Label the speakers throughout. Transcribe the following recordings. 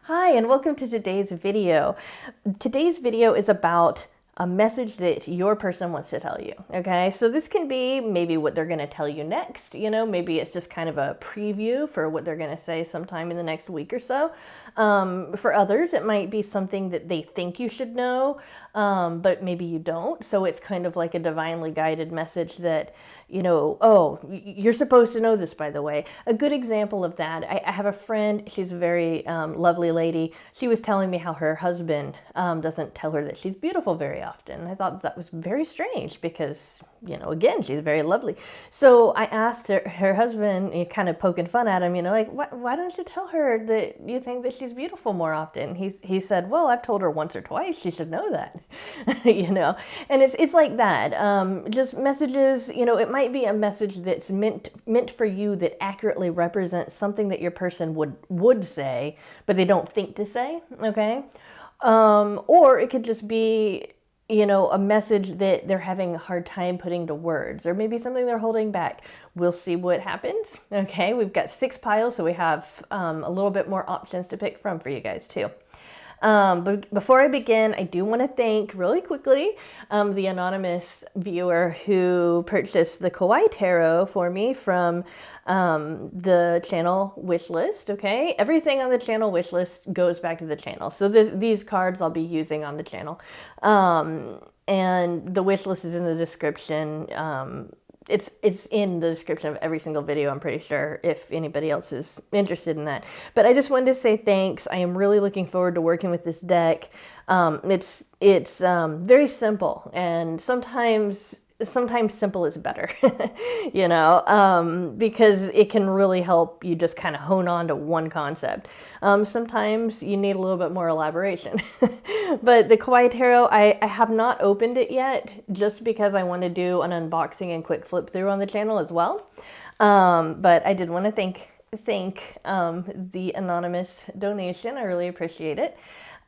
Speaker 1: Hi, and welcome to today's video. Today's video is about a message that your person wants to tell you, okay? So this can be maybe what they're gonna tell you next, maybe it's just kind of a preview for what they're gonna say sometime in the next week or so. For others, it might be something that they think you should know, but maybe you don't. So it's kind of like a divinely guided message that, oh, you're supposed to know this, by the way. A good example of that, I have a friend, she's a very lovely lady. She was telling me how her husband doesn't tell her that she's beautiful very often. I thought that was very strange because, again, she's very lovely. So I asked her husband, kind of poking fun at him, like, why don't you tell her that you think that she's beautiful more often? He said, well, I've told her once or twice, she should know that, and it's like that. Just messages, it might be a message that's meant for you that accurately represents something that your person would say, but they don't think to say, okay? Or it could just be, a message that they're having a hard time putting to words, or maybe something they're holding back. We'll see what happens. Okay, we've got 6 piles, so we have a little bit more options to pick from for you guys too. But before I begin, I do want to thank really quickly the anonymous viewer who purchased the Kawaii Tarot for me from the channel wish list. Okay, everything on the channel wish list goes back to the channel. So these cards I'll be using on the channel. And the wish list is in the description. It's in the description of every single video, I'm pretty sure, if anybody else is interested in that. But I just wanted to say thanks. I am really looking forward to working with this deck. It's very simple, and sometimes simple is better, because it can really help you just kind of hone on to one concept. Sometimes you need a little bit more elaboration. But the Kawaii Tarot, I have not opened it yet, just because I want to do an unboxing and quick flip through on the channel as well. But I did want to thank the anonymous donation. I really appreciate it.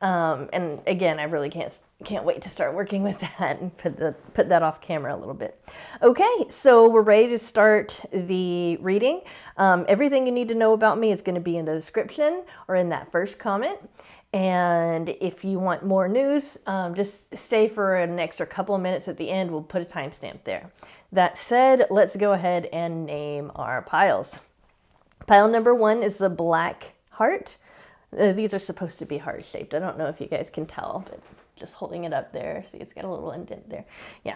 Speaker 1: And again, I really can't wait to start working with that and put that off camera a little bit. Okay, so we're ready to start the reading. Everything you need to know about me is going to be in the description or in that first comment. And if you want more news, just stay for an extra couple of minutes at the end. We'll put a timestamp there. That said, let's go ahead and name our piles. Pile number 1 is the black heart. These are supposed to be heart-shaped. I don't know if you guys can tell, but just holding it up there. See, it's got a little indent there. Yeah.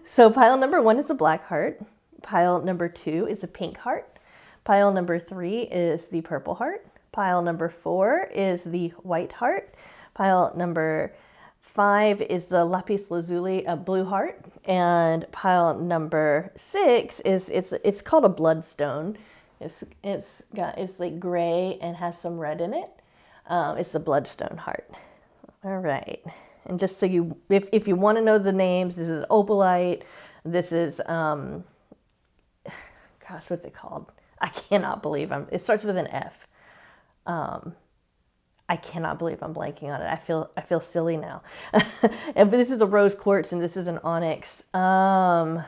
Speaker 1: So pile number 1 is a black heart. Pile number 2 is a pink heart. Pile number 3 is the purple heart. Pile number 4 is the white heart. Pile number 5 is the Lapis Lazuli, a blue heart. And pile number 6 is, it's called a Bloodstone. It's like gray and has some red in it. It's the Bloodstone heart. All right. And just so if you want to know the names, this is Opalite. This is, gosh, what's it called? I cannot believe it starts with an F. I cannot believe I'm blanking on it. I feel silly now. But this is a rose quartz and this is an onyx. My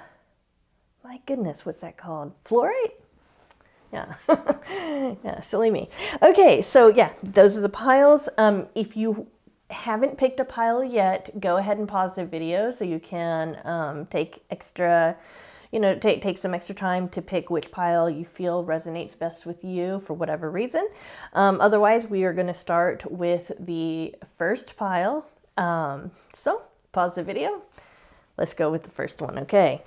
Speaker 1: goodness, what's that called? Fluorite? Yeah. Yeah, silly me. Okay, so yeah, those are the piles. If you haven't picked a pile yet, go ahead and pause the video so you can take extra, take some extra time to pick which pile you feel resonates best with you for whatever reason. Otherwise, we are going to start with the first pile. So pause the video. Let's go with the first one. Okay,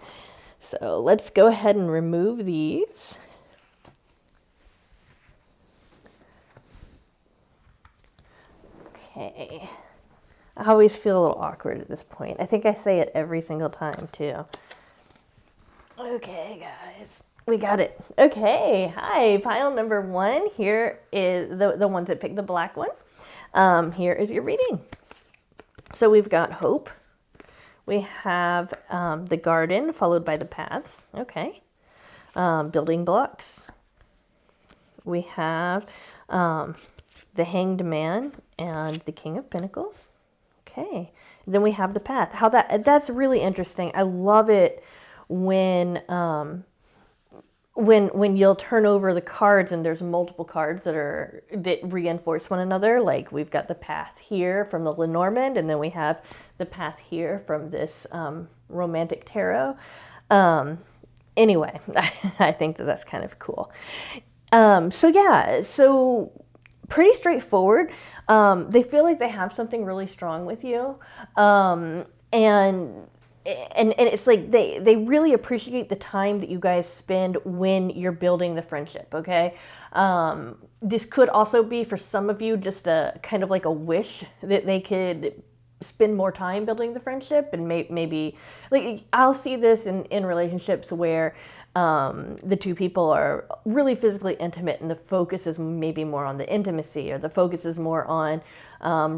Speaker 1: so let's go ahead and remove these. Okay. I always feel a little awkward at this point. I think I say it every single time too. Okay, guys, we got it. Okay, hi, pile number 1. Here is the ones that picked the black one. Here is your reading. So we've got hope. We have the garden followed by the paths. Okay. Building blocks. We have the Hanged Man and the King of Pentacles. Okay. Then we have the path. That's really interesting. I love it when when you'll turn over the cards and there's multiple cards that reinforce one another, like we've got the path here from the Lenormand, and then we have the path here from this romantic tarot. Anyway, I think that that's kind of cool. So pretty straightforward. They feel like they have something really strong with you, and it's like they really appreciate the time that you guys spend when you're building the friendship, okay? This could also be, for some of you, just a kind of like a wish that they could spend more time building the friendship, and maybe like I'll see this in relationships where the two people are really physically intimate and the focus is maybe more on the intimacy, or the focus is more on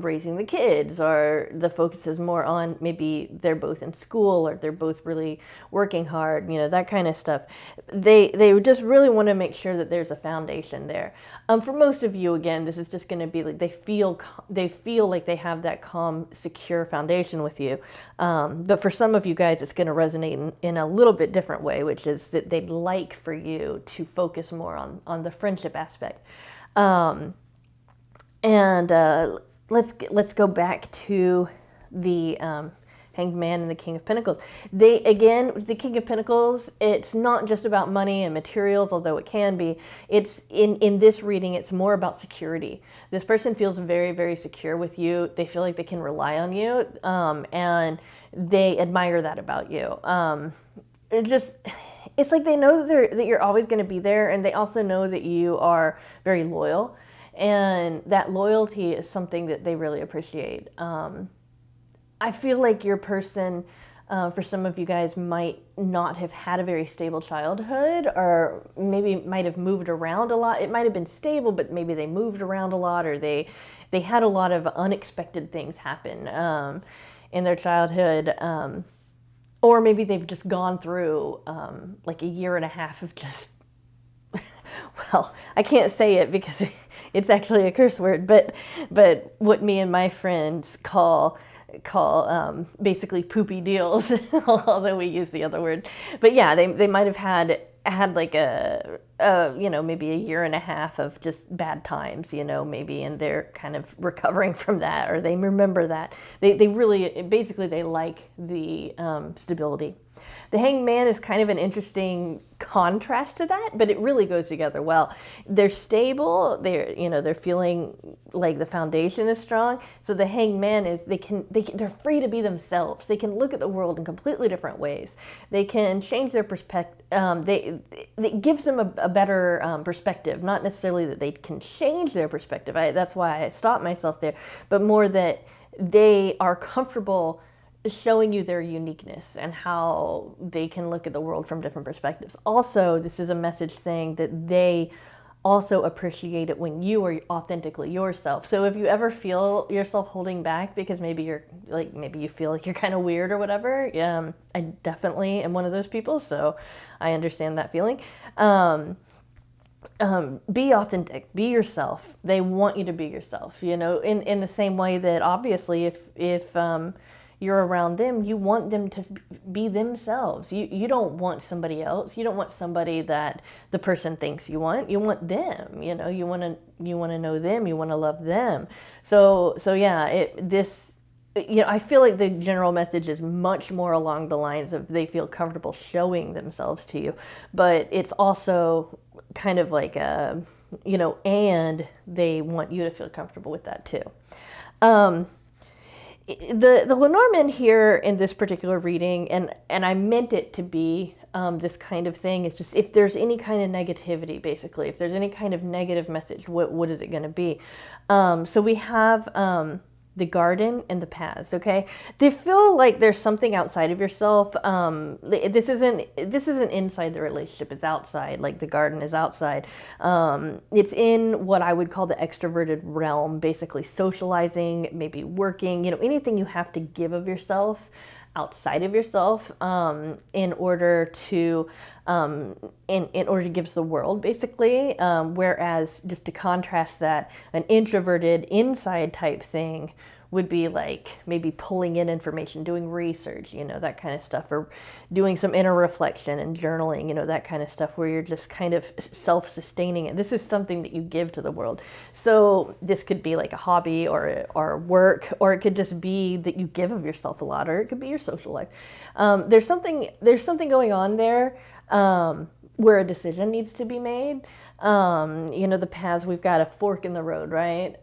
Speaker 1: raising the kids, or the focus is more on maybe they're both in school, or they're both really working hard, that kind of stuff. They just really want to make sure that there's a foundation there. For most of you, again, this is just going to be like they feel like they have that calm, secure foundation with you. But for some of you guys, it's going to resonate in a little bit different way, which is that they'd like for you to focus more on the friendship aspect. Let's go back to the Hanged Man and the King of Pentacles. The King of Pentacles, it's not just about money and materials, although it can be. It's in this reading, it's more about security. This person feels very, very secure with you. They feel like they can rely on you, and they admire that about you. It's like they know that you're always going to be there, and they also know that you are very loyal, and that loyalty is something that they really appreciate. I feel like your person, for some of you guys, might not have had a very stable childhood, or maybe might have moved around a lot. It might have been stable, but maybe they moved around a lot, or they had a lot of unexpected things happen in their childhood. Or maybe they've just gone through like a year and a half of just, well, I can't say it because it's actually a curse word, but what me and my friends call basically poopy deals, although we use the other word. But yeah, they might have had like maybe a year and a half of just bad times, maybe, and they're kind of recovering from that, or they remember that. They really, basically, they like the stability. The Hanged Man is kind of an interesting contrast to that, but it really goes together well. They're stable. They're feeling like the foundation is strong. So the Hanged Man is they're free to be themselves. They can look at the world in completely different ways. They can change their perspective. It gives them a better perspective. Not necessarily that they can change their perspective. That's why I stopped myself there, but more that they are comfortable showing you their uniqueness and how they can look at the world from different perspectives. Also, this is a message saying that they also appreciate it when you are authentically yourself. So if you ever feel yourself holding back because maybe you feel like you're kind of weird or whatever, I definitely am one of those people, so I understand that feeling. Be authentic, be yourself. They want you to be yourself, in the same way that obviously if you're around them, you want them to be themselves. You don't want somebody else. You don't want somebody that the person thinks you want. You want them. You want to know them. You want to love them. So yeah, I feel like the general message is much more along the lines of they feel comfortable showing themselves to you, but it's also kind of like and they want you to feel comfortable with that too. The Lenormand here in this particular reading, and I meant it to be this kind of thing, is just if there's any kind of negativity, basically, if there's any kind of negative message, what is it going to be? So we have the garden and the paths, okay? They feel like there's something outside of yourself. This isn't inside the relationship, it's outside, like the garden is outside. It's in what I would call the extroverted realm, basically socializing, maybe working, anything you have to give of yourself outside of yourself in order to give to the world, basically. Whereas, just to contrast that, an introverted inside type thing would be like maybe pulling in information, doing research, that kind of stuff, or doing some inner reflection and journaling, that kind of stuff where you're just kind of self-sustaining it. This is something that you give to the world. So this could be like a hobby or work, or it could just be that you give of yourself a lot, or it could be your social life. There's something going on there where a decision needs to be made. The paths, we've got a fork in the road, right?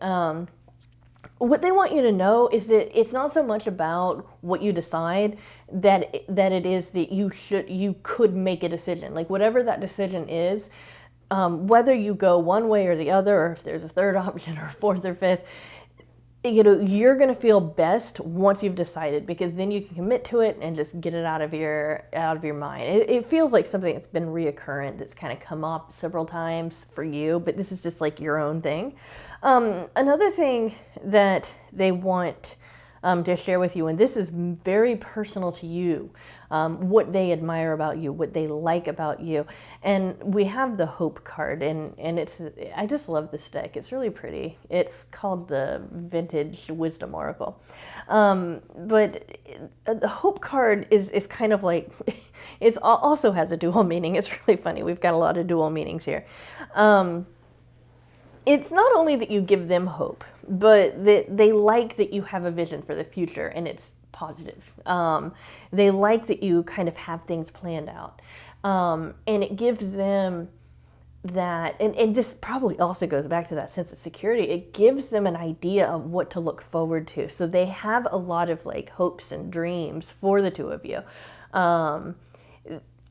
Speaker 1: What they want you to know is that it's not so much about what you decide, that it is that you could make a decision. Like whatever that decision is, whether you go one way or the other, or if there's a third option or a fourth or fifth, you're going to feel best once you've decided, because then you can commit to it and just get it out of your mind. It feels like something that's been reoccurrent, that's kind of come up several times for you, but this is just like your own thing. Another thing that they want to share with you, and this is very personal to you, what they admire about you, what they like about you. And we have the Hope card, and I just love this deck. It's really pretty. It's called the Vintage Wisdom Oracle. But the Hope card is kind of like, it also has a dual meaning. It's really funny. We've got a lot of dual meanings here. It's not only that you give them hope, but that they like that you have a vision for the future and it's positive. They like that you kind of have things planned out. And it gives them that, and this probably also goes back to that sense of security. It gives them an idea of what to look forward to. So they have a lot of like hopes and dreams for the two of you.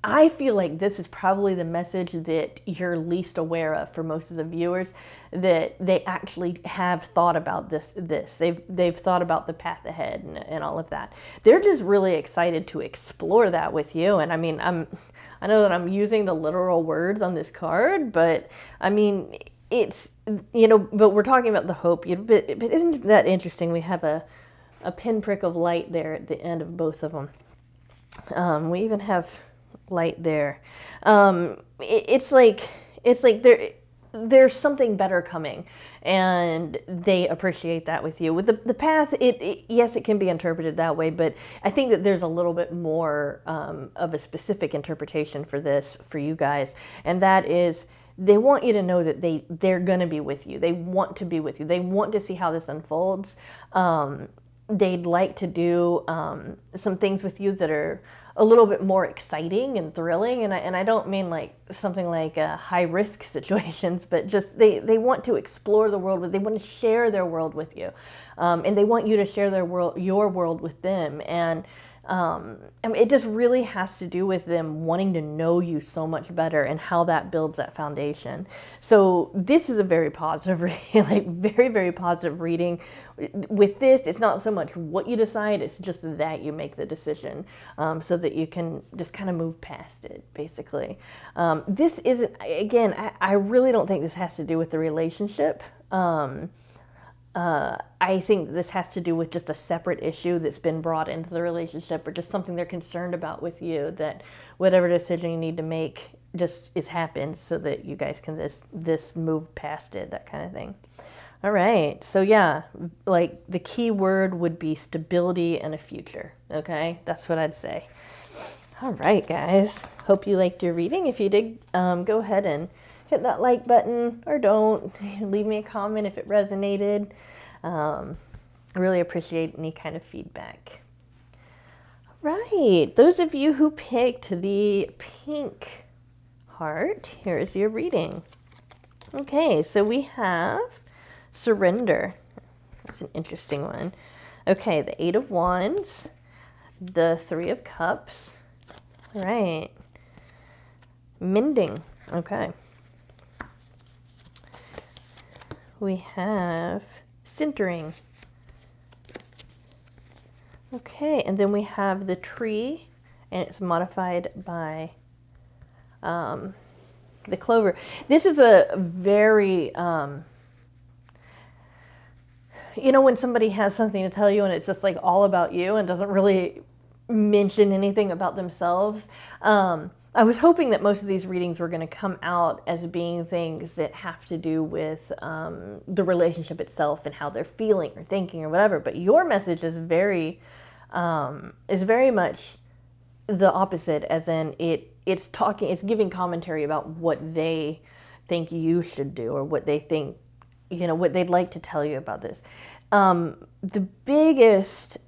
Speaker 1: I feel like this is probably the message that you're least aware of for most of the viewers, that they actually have thought about this. They've thought about the path ahead and all of that. They're just really excited to explore that with you. And I mean, I know that I'm using the literal words on this card, but I mean, it's, but we're talking about the hope. But isn't that interesting? We have a pinprick of light there at the end of both of them. We even have light there. It's like there's something better coming, and they appreciate that with you. With the path, yes, it can be interpreted that way, but I think that there's a little bit more of a specific interpretation for this for you guys, and that is, they want you to know that they're going to be with you. They want to be with you. They want to see how this unfolds. They'd like to do some things with you that are a little bit more exciting and thrilling, and I don't mean like something like high risk situations, but just they want to explore the world. They want to share their world with you, and they want you to share your world with them. And I mean, it just really has to do with them wanting to know you so much better and how that builds that foundation. So this is a very positive, like very, very positive reading. With this, it's not so much what you decide, it's just that you make the decision, so that you can just kind of move past it, basically. This isn't, again, I really don't think this has to do with the relationship. I think this has to do with just a separate issue that's been brought into the relationship, or just something they're concerned about with you, that whatever decision you need to make just is happened so that you guys can this move past it, that kind of thing. All right, so yeah, like the key word would be stability and a future, okay? That's what I'd say. All right, guys, hope you liked your reading. If you did, go ahead and hit that like button, or don't. Leave me a comment if it resonated. I really appreciate any kind of feedback. All right, those of you who picked the pink heart, here is your reading. Okay, so we have surrender. That's an interesting one. Okay, the 8 of Wands, the 3 of Cups. All right, mending. Okay. We have centering. Okay, and then we have the tree, and it's modified by the clover. This is a very, when somebody has something to tell you and it's just like all about you and doesn't really mention anything about themselves. I was hoping that most of these readings were going to come out as being things that have to do with the relationship itself and how they're feeling or thinking or whatever. But your message is very much the opposite, as in it's giving commentary about what they think you should do, or what they think, what they'd like to tell you about this. The biggest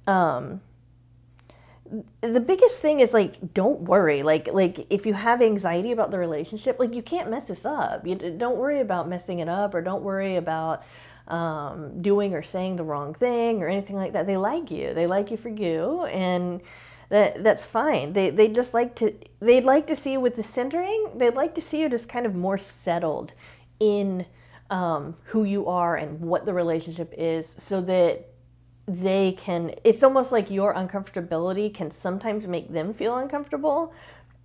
Speaker 1: thing is, like, don't worry. Like if you have anxiety about the relationship, like, you can't mess this up. You don't worry about messing it up, or don't worry about doing or saying the wrong thing or anything like that. They like you. They like you for you, and that's fine. They'd like to see you with the centering. They'd like to see you just kind of more settled in who you are and what the relationship is, so that they can, it's almost like your uncomfortability can sometimes make them feel uncomfortable.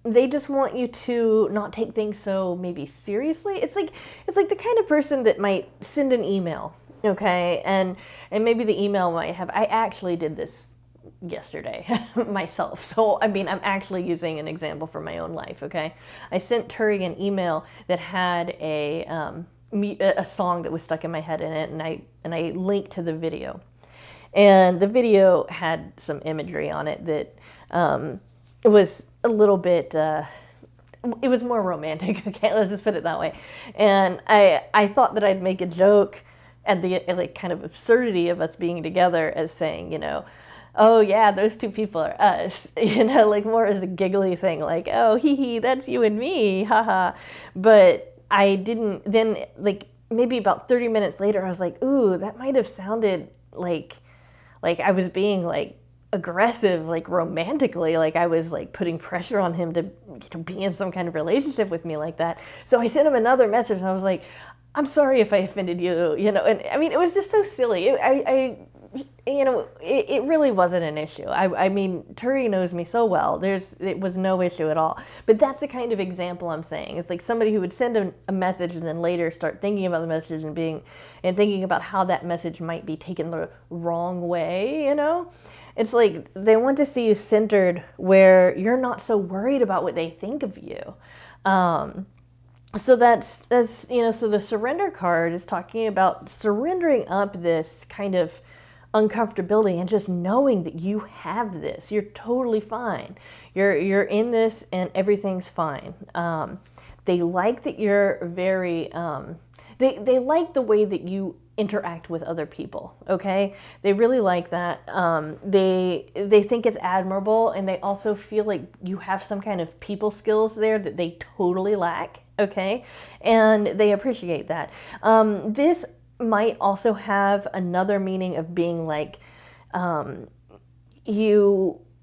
Speaker 1: They just want you to not take things so maybe seriously. It's like the kind of person that might send an email, okay? And maybe the email might have, I actually did this yesterday myself. So, I mean, I'm actually using an example from my own life, okay? I sent Turi an email that had a song that was stuck in my head in it, and I linked to the video. And the video had some imagery on it that it was a little bit, it was more romantic, okay, let's just put it that way. And I thought that I'd make a joke at the like kind of absurdity of us being together, as saying, oh yeah, those two people are us, like more as a giggly thing, like, oh, hee hee, that's you and me, haha. But I didn't, then like maybe about 30 minutes later, I was like, ooh, that might have sounded like I was being like aggressive, like romantically, like I was like putting pressure on him to be in some kind of relationship with me like that. So I sent him another message, and I was like, I'm sorry if I offended you, and I mean, it was just so silly. It really wasn't an issue. I mean, Turi knows me so well. It was no issue at all. But that's the kind of example I'm saying. It's like somebody who would send a message and then later start thinking about the message and thinking about how that message might be taken the wrong way, It's like they want to see you centered where you're not so worried about what they think of you. So that's so the surrender card is talking about surrendering up this kind of uncomfortability and just knowing that you have this. You're totally fine. You're in this and everything's fine. They like that you're very, they like the way that you interact with other people, okay? They really like that. They think it's admirable, and they also feel like you have some kind of people skills there that they totally lack, okay? And they appreciate that. This might also have another meaning of being like,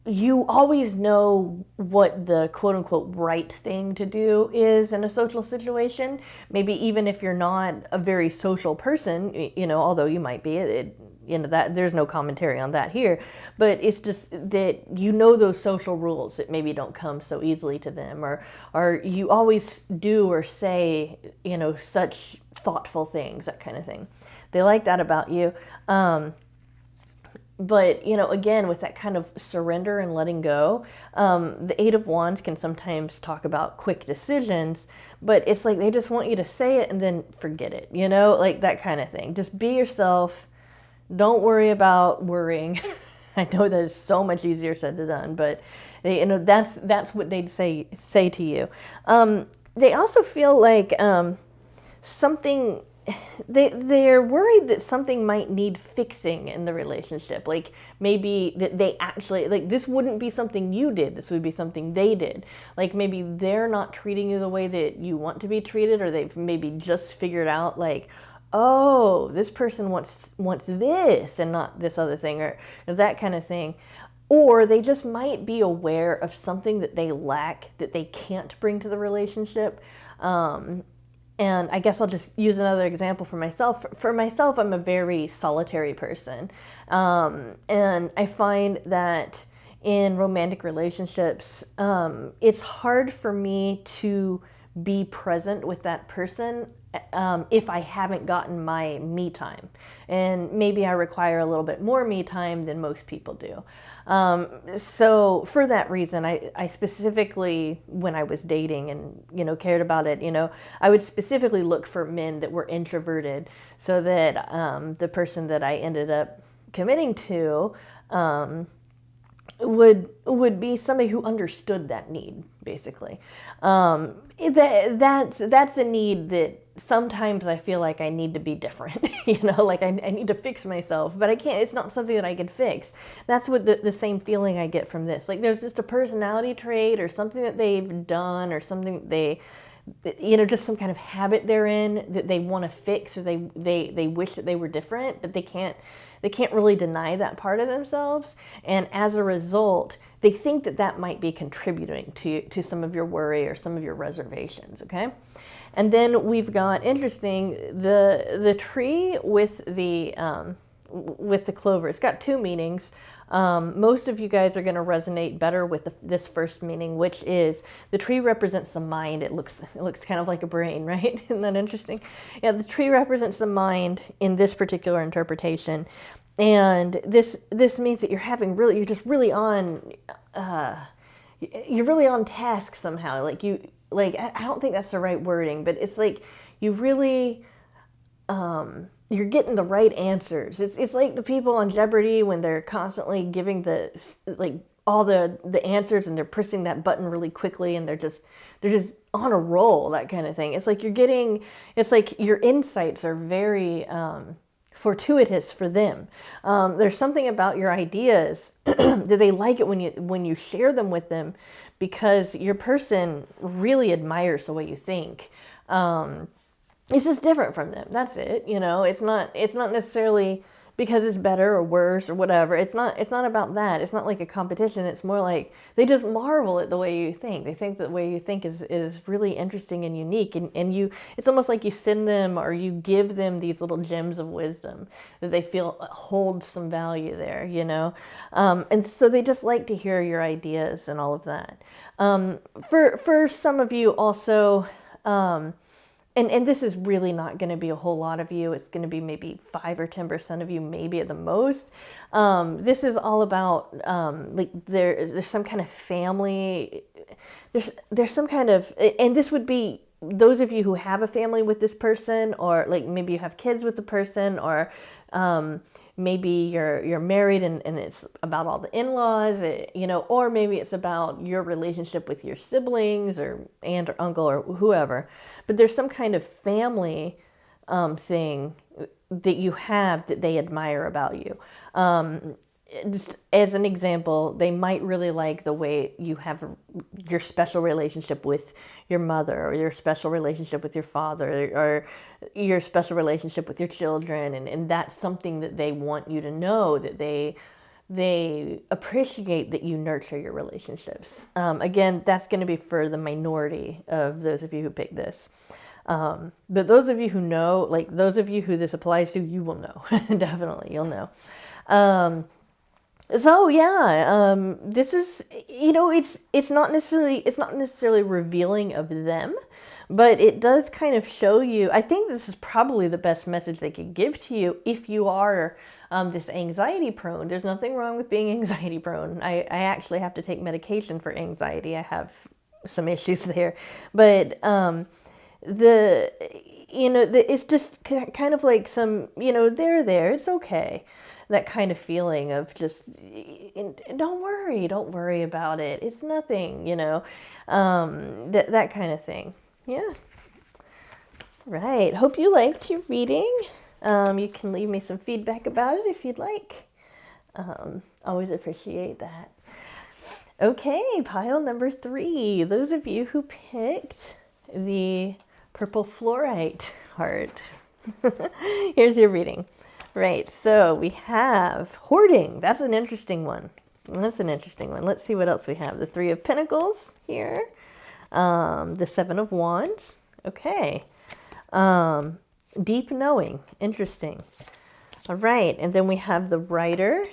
Speaker 1: you always know what the quote-unquote right thing to do is in a social situation. Maybe even if you're not a very social person, although you might be, that there's no commentary on that here, but it's just that those social rules that maybe don't come so easily to them, or you always do or say, such thoughtful things, that kind of thing. They like that about you. But, again, with that kind of surrender and letting go, the Eight of Wands can sometimes talk about quick decisions, but it's like they just want you to say it and then forget it, like that kind of thing. Just be yourself. Don't worry about worrying. I know that is so much easier said than done, but that's what they'd say to you. They also feel like something. They're worried that something might need fixing in the relationship. Like maybe that they actually, like, this wouldn't be something you did. This would be something they did. Like maybe they're not treating you the way that you want to be treated, or they've maybe just figured out like, oh, this person wants this and not this other thing, or that kind of thing. Or they just might be aware of something that they lack that they can't bring to the relationship. And I guess I'll just use another example for myself. For myself, I'm a very solitary person. And I find that in romantic relationships, it's hard for me to be present with that person if I haven't gotten my me time. And maybe I require a little bit more me time than most people do. So for that reason, I specifically, when I was dating and, you know, cared about it, you know, I would specifically look for men that were introverted so that the person that I ended up committing to would be somebody who understood that need, basically. That's a need that sometimes I feel like I need to be different, you know, like I need to fix myself, but I can't, it's not something that I can fix. That's what the same feeling I get from this. Like there's just a personality trait or something that they've done or something that they, you know, just some kind of habit they're in that they want to fix, or they wish that they were different, but they can't really deny that part of themselves. And as a result, they think that that might be contributing to some of your worry or some of your reservations, okay? And then we've got, interesting, the tree with the clover. It's got two meanings. Most of you guys are going to resonate better with this first meaning, which is the tree represents the mind. It looks kind of like a brain, right? Isn't that interesting? Yeah, the tree represents the mind in this particular interpretation, and this means that you're just really on task somehow. I don't think that's the right wording, but it's like you really you're getting the right answers. It's like the people on Jeopardy when they're constantly giving all the answers, and they're pressing that button really quickly, and they're just on a roll, that kind of thing. It's like your insights are very fortuitous for them. There's something about your ideas that they like it when you share them with them, because your person really admires the way you think. It's just different from them. That's it. You know, it's not necessarily because it's better or worse or whatever. It's not about that. It's not like a competition. It's more like they just marvel at the way you think. They think that the way you think is really interesting and unique. And it's almost like you send them, or you give them these little gems of wisdom that they feel hold some value there, you know? And so they just like to hear your ideas and all of that. For some of you also, and this is really not going to be a whole lot of you. It's going to be maybe 5 or 10% of you, maybe at the most. This is all about there's some kind of family. There's some kind of, and this would be those of you who have a family with this person, or like maybe you have kids with the person, or maybe you're married and it's about all the in-laws, you know, or maybe it's about your relationship with your siblings or aunt or uncle or whoever. But there's some kind of family thing that you have that they admire about you. Just as an example, they might really like the way you have your special relationship with your mother, or your special relationship with your father, or your special relationship with your children. And that's something that they want you to know, that they appreciate that you nurture your relationships. Again, that's going to be for the minority of those of you who pick this. But those of you who know, like those of you who this applies to, you will know. Definitely, you'll know. So yeah, this is, you know, it's not necessarily revealing of them, but it does kind of show you. I think this is probably the best message they could give to you if you are this anxiety prone. There's nothing wrong with being anxiety prone. I actually have to take medication for anxiety. I have some issues there, but it's just kind of like some, you know, they're there. It's okay. That kind of feeling of just, don't worry about it. It's nothing, you know, that kind of thing. Yeah. Right. Hope you liked your reading. You can leave me some feedback about it if you'd like. Always appreciate that. Okay, pile number 3. Those of you who picked the purple fluorite heart. Here's your reading. Right, so we have hoarding. That's an interesting one. Let's see what else we have. The 3 of Pentacles here. The 7 of Wands. Okay. Deep knowing. Interesting. All right, and then we have the Rider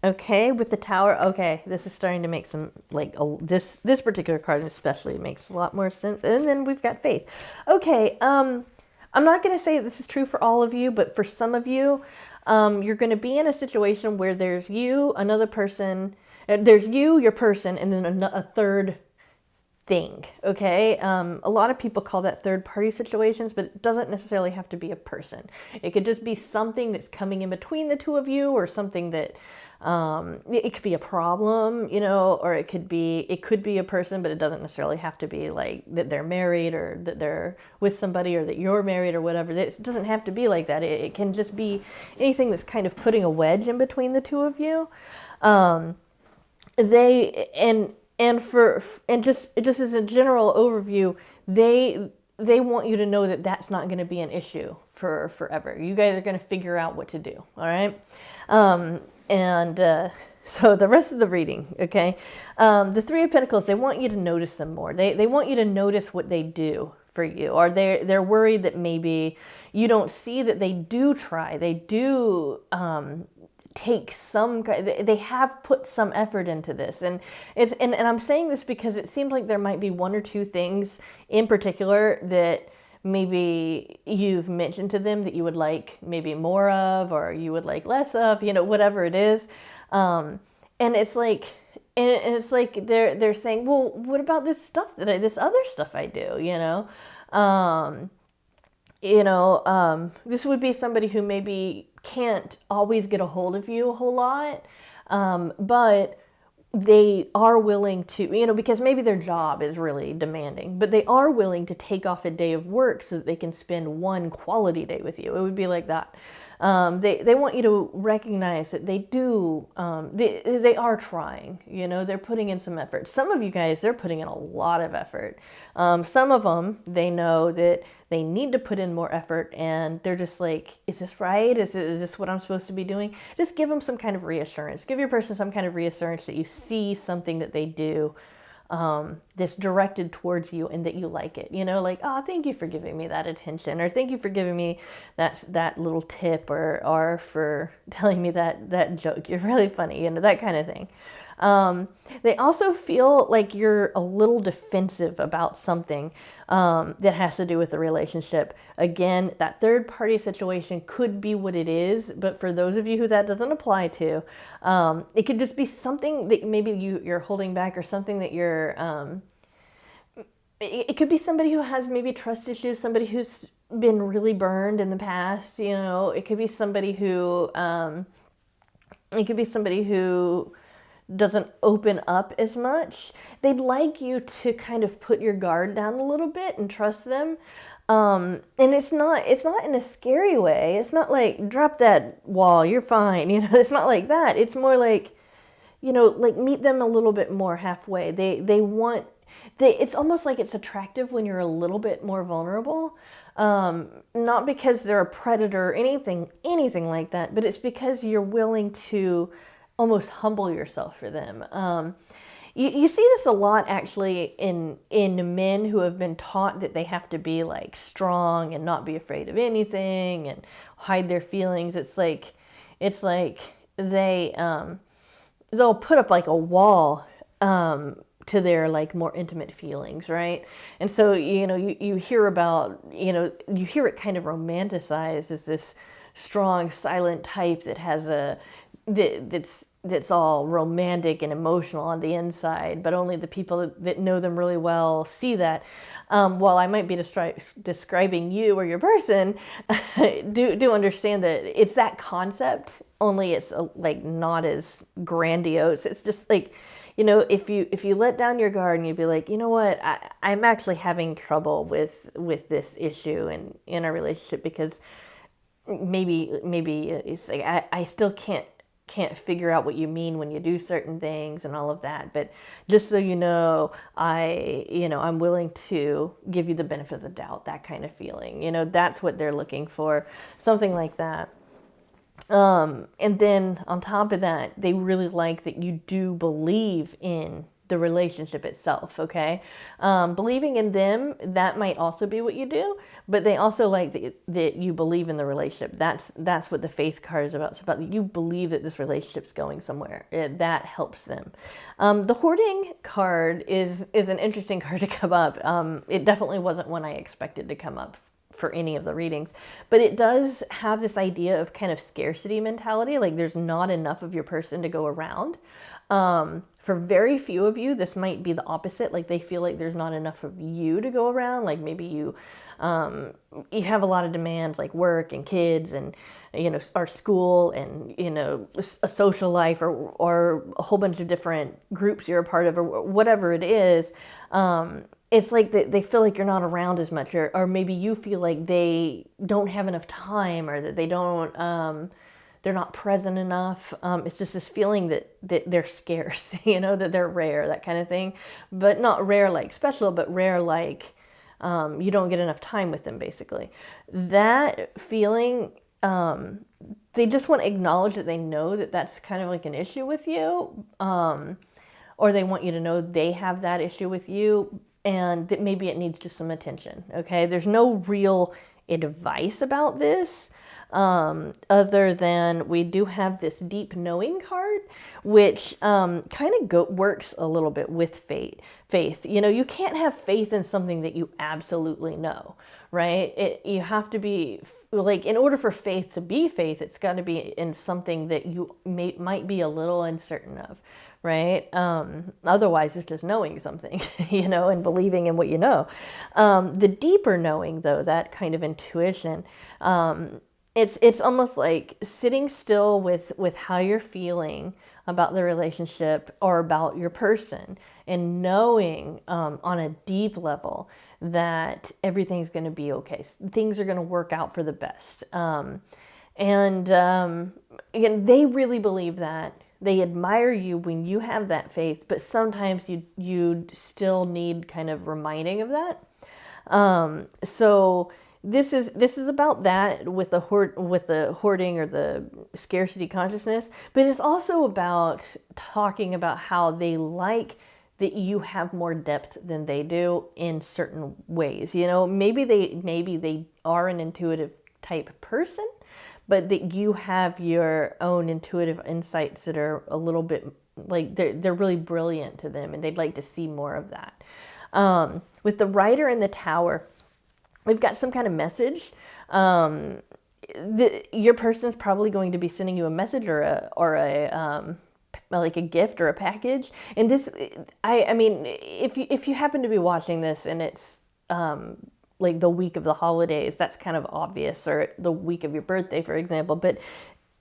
Speaker 1: Okay, with the Tower. Okay, this is starting to make some, like, this particular card especially makes a lot more sense. And then we've got Faith. Okay, I'm not going to say this is true for all of you, but for some of you, you're going to be in a situation where there's you, another person, there's you, your person, and then a third thing, okay? A lot of people call that third party situations, but it doesn't necessarily have to be a person. It could just be something that's coming in between the two of you, or something that, it could be a problem, you know, or it could be a person, but it doesn't necessarily have to be like that they're married, or that they're with somebody, or that you're married, or whatever. It doesn't have to be like that. It can just be anything that's kind of putting a wedge in between the two of you. Just as a general overview, they want you to know that that's not going to be an issue for forever. You guys are going to figure out what to do. All right. So the rest of the reading, okay. The Three of Pentacles, they want you to notice them more. They want you to notice what they do for you, or they're worried that maybe you don't see that they do try. They do, take some, they have put some effort into this, and I'm saying this because it seems like there might be one or two things in particular that maybe you've mentioned to them that you would like maybe more of, or you would like less of, you know, whatever it is. And it's like, they're saying, well, what about this stuff this other stuff I do, you know? This would be somebody who maybe can't always get a hold of you a whole lot, but they are willing to, you know, because maybe their job is really demanding, but they are willing to take off a day of work so that they can spend one quality day with you. It would be like that. They want you to recognize that they do, they are trying, you know, they're putting in some effort. Some of you guys, they're putting in a lot of effort. Some of them, they know that they need to put in more effort, and they're just like, is this right? Is this what I'm supposed to be doing? Just give them some kind of reassurance. Give your person some kind of reassurance that you see something that they do that's directed towards you, and that you like it, you know, like, oh, thank you for giving me that attention, or thank you for giving me that little tip, or for telling me that joke. You're really funny, you know, that kind of thing. They also feel like you're a little defensive about something that has to do with the relationship. Again, that third party situation could be what it is, but for those of you who that doesn't apply to, it could just be something that maybe you're holding back, or something that you're, it could be somebody who has maybe trust issues, somebody who's been really burned in the past, you know. It could be somebody who, doesn't open up as much. They'd like you to kind of put your guard down a little bit and trust them. And it's not in a scary way. It's not like, drop that wall, you're fine. You know, it's not like that. It's more like, you know, like, meet them a little bit more halfway. It's almost like it's attractive when you're a little bit more vulnerable. Not because they're a predator or anything like that, but it's because you're willing to almost humble yourself for them. You see this a lot, actually, in men who have been taught that they have to be like strong and not be afraid of anything and hide their feelings. It's like they'll put up like a wall to their like more intimate feelings, right? And so, you know, you hear about, you know, you hear it kind of romanticized as this strong, silent type that has that's all romantic and emotional on the inside, but only the people that know them really well see that. While I might be describing you or your person, do understand that it's that concept, only it's like not as grandiose. It's just like, you know, if you let down your guard and you'd be like, you know what, I'm actually having trouble with this issue in a relationship, because maybe it's like I still can't figure out what you mean when you do certain things and all of that. But just so you know, I'm willing to give you the benefit of the doubt, that kind of feeling. You know, that's what they're looking for, something like that. And then on top of that, they really like that you do believe in the relationship itself, okay? Believing in them, that might also be what you do, but they also like that you believe in the relationship. That's what the faith card is about. It's about you believe that this relationship's going somewhere. That helps them. The hoarding card is an interesting card to come up. It definitely wasn't one I expected to come up for any of the readings, but it does have this idea of kind of scarcity mentality, like there's not enough of your person to go around. For very few of you, this might be the opposite, like they feel like there's not enough of you to go around, like maybe you have a lot of demands like work and kids and, our school and, a social life or a whole bunch of different groups you're a part of or whatever it is. It's like they feel like you're not around as much, or maybe you feel like they don't have enough time, or that they don't, they're not present enough. It's just this feeling that they're scarce, that they're rare, that kind of thing. But not rare like special, but rare like you don't get enough time with them, basically. That feeling, they just want to acknowledge that they know that that's kind of like an issue with you, or they want you to know they have that issue with you, and that maybe it needs just some attention, okay? There's no real advice about this, other than we do have this deep knowing card, which kind of works a little bit with faith. You can't have faith in something that you absolutely know, right? You have to be, like, in order for faith to be faith, it's got to be in something that you might be a little uncertain of, right? Otherwise, it's just knowing something, and believing in what you know. The deeper knowing, though, that kind of intuition, it's almost like sitting still with how you're feeling about the relationship or about your person, and knowing on a deep level that everything's going to be okay. Things are going to work out for the best. Again, they really believe that. They admire you when you have that faith, but sometimes you still need kind of reminding of that. So this is about that with the hoarding or the scarcity consciousness, but it's also about talking about how they like that you have more depth than they do in certain ways. Maybe they are an intuitive type person, but that you have your own intuitive insights that are a little bit like they're really brilliant to them, and they'd like to see more of that. With the Rider and the Tower, we've got some kind of message. Your person's probably going to be sending you a message or a like a gift or a package. And this, I mean, if you happen to be watching this and it's like the week of the holidays, that's kind of obvious, or the week of your birthday, for example.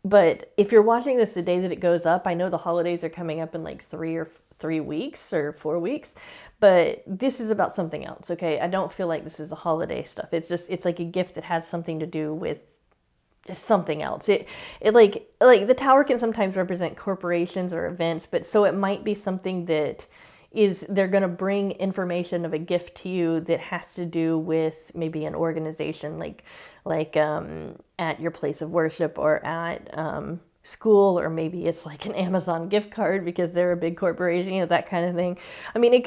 Speaker 1: But if you're watching this the day that it goes up, I know the holidays are coming up in like 3 weeks or 4 weeks, but this is about something else, okay? I don't feel like this is the holiday stuff. It's like a gift that has something to do with something else. It like the Tower can sometimes represent corporations or events, but so it might be something that they're going to bring information of a gift to you that has to do with maybe an organization, like at your place of worship, or at school, or maybe it's like an Amazon gift card because they're a big corporation, that kind of thing. I mean,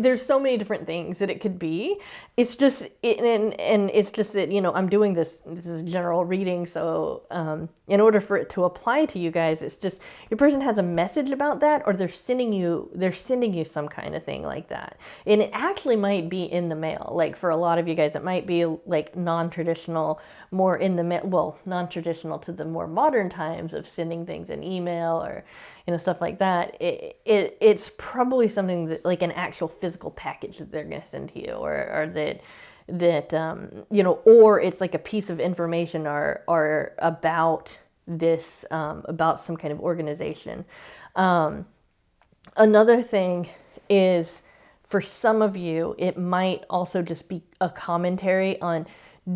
Speaker 1: there's so many different things that it could be. It's just, and it's just that, I'm doing this is general reading. So in order for it to apply to you guys, it's just your person has a message about that, or they're sending you some kind of thing like that. And it actually might be in the mail. Like for a lot of you guys, it might be like non-traditional, more in the mail, well, non-traditional to the more modern times of sending things in email or stuff like that. It's probably something that, like an actual physical package that they're going to send to you, or that or it's like a piece of information or about this, about some kind of organization. Another thing is, for some of you, it might also just be a commentary on,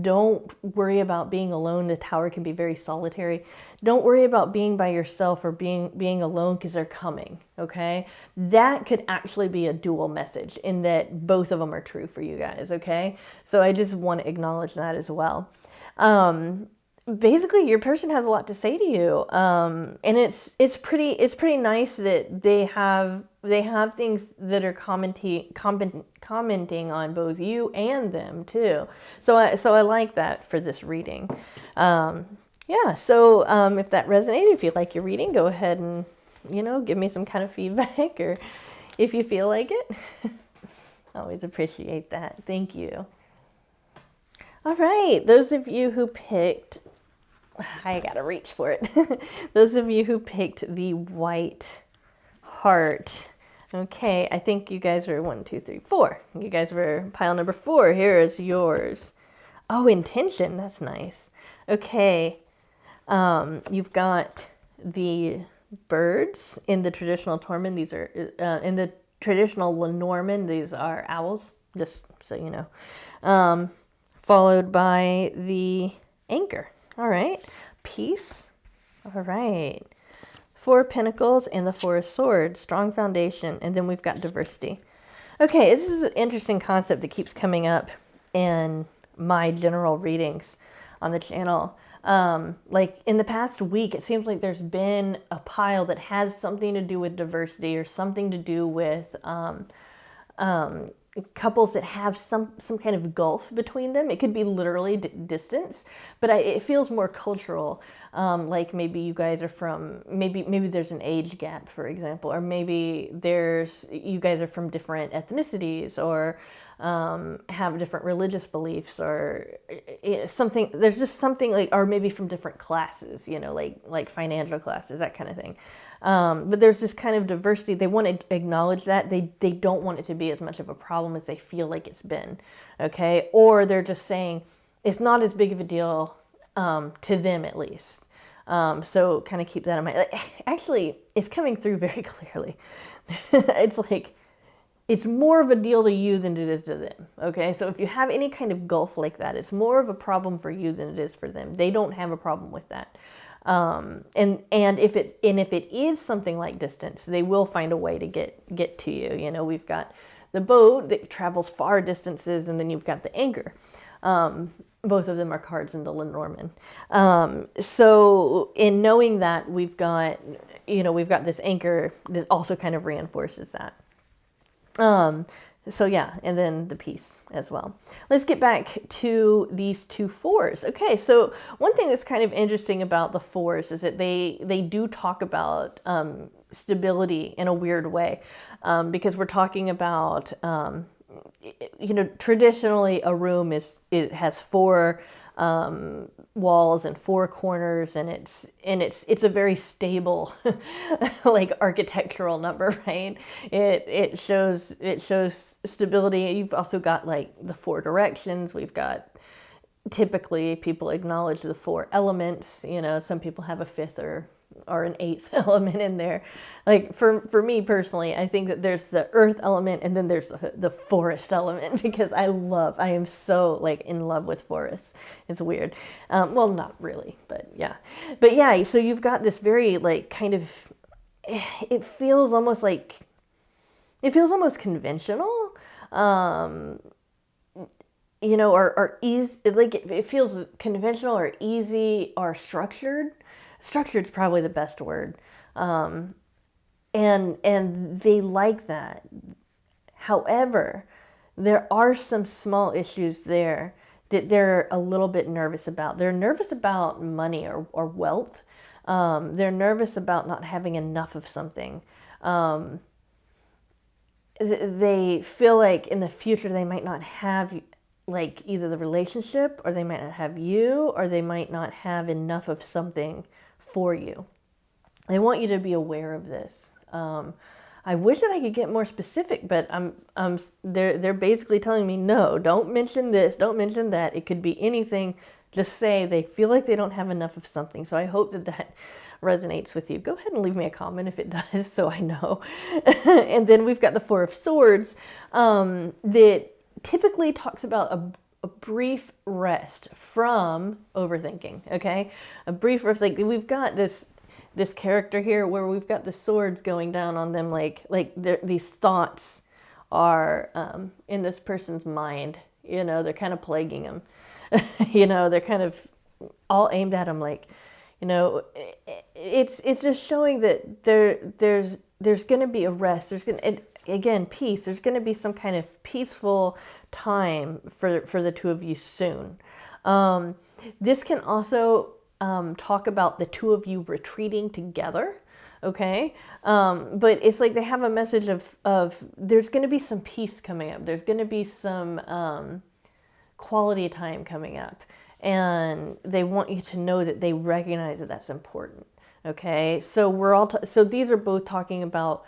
Speaker 1: don't worry about being alone. The Tower can be very solitary. Don't worry about being by yourself or being alone, because they're coming, okay? That could actually be a dual message, in that both of them are true for you guys, okay? So I just want to acknowledge that as well. Basically, your person has a lot to say to you, and it's pretty nice that they have they have things that are commenting on both you and them too. So I like that for this reading. Yeah, so if that resonated, if you like your reading, go ahead and, give me some kind of feedback, or if you feel like it. Always appreciate that. Thank you. All right, those of you who picked, I gotta reach for it. Those of you who picked the white heart. Okay, I think you guys are 1, 2, 3, 4. You guys were pile number 4. Here is yours. Oh, intention. That's nice. Okay, you've got the birds in the traditional Tormund. These are in the traditional Lenormand. These are owls. Just so you know. Followed by the anchor. All right, peace. All right. 4 pentacles and the 4 of swords, strong foundation, and then we've got diversity. Okay, this is an interesting concept that keeps coming up in my general readings on the channel. Like in the past week, it seems like there's been a pile that has something to do with diversity, or something to do with couples that have some kind of gulf between them. It could be literally distance, but it feels more cultural. Like maybe you guys are from, maybe there's an age gap, for example, or maybe you guys are from different ethnicities, or have different religious beliefs, or something. There's just something like, or maybe from different classes, like financial classes, that kind of thing. But there's this kind of diversity. They want to acknowledge that. They don't want it to be as much of a problem as they feel like it's been, okay? Or they're just saying it's not as big of a deal to them, at least. So kind of keep that in mind. Actually, it's coming through very clearly. It's like, it's more of a deal to you than it is to them, okay? So if you have any kind of gulf like that, it's more of a problem for you than it is for them. They don't have a problem with that. And if it is something like distance, they will find a way to get to you. We've got the boat that travels far distances, and then you've got the anchor. Both of them are cards in the Lenormand. So in knowing that, we've got this anchor that also kind of reinforces that. So yeah, and then the peace as well. Let's get back to these 2 4s. Okay, so one thing that's kind of interesting about the 4s is that they do talk about stability in a weird way, because we're talking about traditionally a room it has 4 walls and 4 corners, and it's a very stable like architectural number, right? It shows stability. You've also got like the 4 directions. We've got, typically people acknowledge the 4 elements. Some people have a 5th or an 8th element in there. Like for me personally, I think that there's the earth element, and then there's the forest element, because I am so like in love with forests. It's weird. Well, not really, but yeah. So you've got this very like kind of, it feels almost conventional. Or easy, like it feels conventional or easy or structured. Structured's probably the best word. And they like that. However, there are some small issues there that they're a little bit nervous about. They're nervous about money or wealth. They're nervous about not having enough of something. They feel like in the future they might not have like either the relationship, or they might not have you, or they might not have enough of something for you. They want you to be aware of this. I wish that I could get more specific, but they're basically telling me, no, don't mention this, don't mention that. It could be anything. Just say they feel like they don't have enough of something. So I hope that resonates with you. Go ahead and leave me a comment if it does, so I know. And then we've got the 4 of Swords that typically talks about a brief rest from overthinking, okay? A brief rest, like we've got this character here where we've got the swords going down on them, like these thoughts are in this person's mind, they're kind of plaguing them. They're kind of all aimed at them, like, it's just showing that there's going to be a rest. There's going to, again, peace. There's going to be some kind of peaceful time for the two of you soon. This can also talk about the two of you retreating together. Okay. But it's like they have a message of there's going to be some peace coming up. There's going to be some quality time coming up. And they want you to know that they recognize that that's important. Okay. So so these are both talking about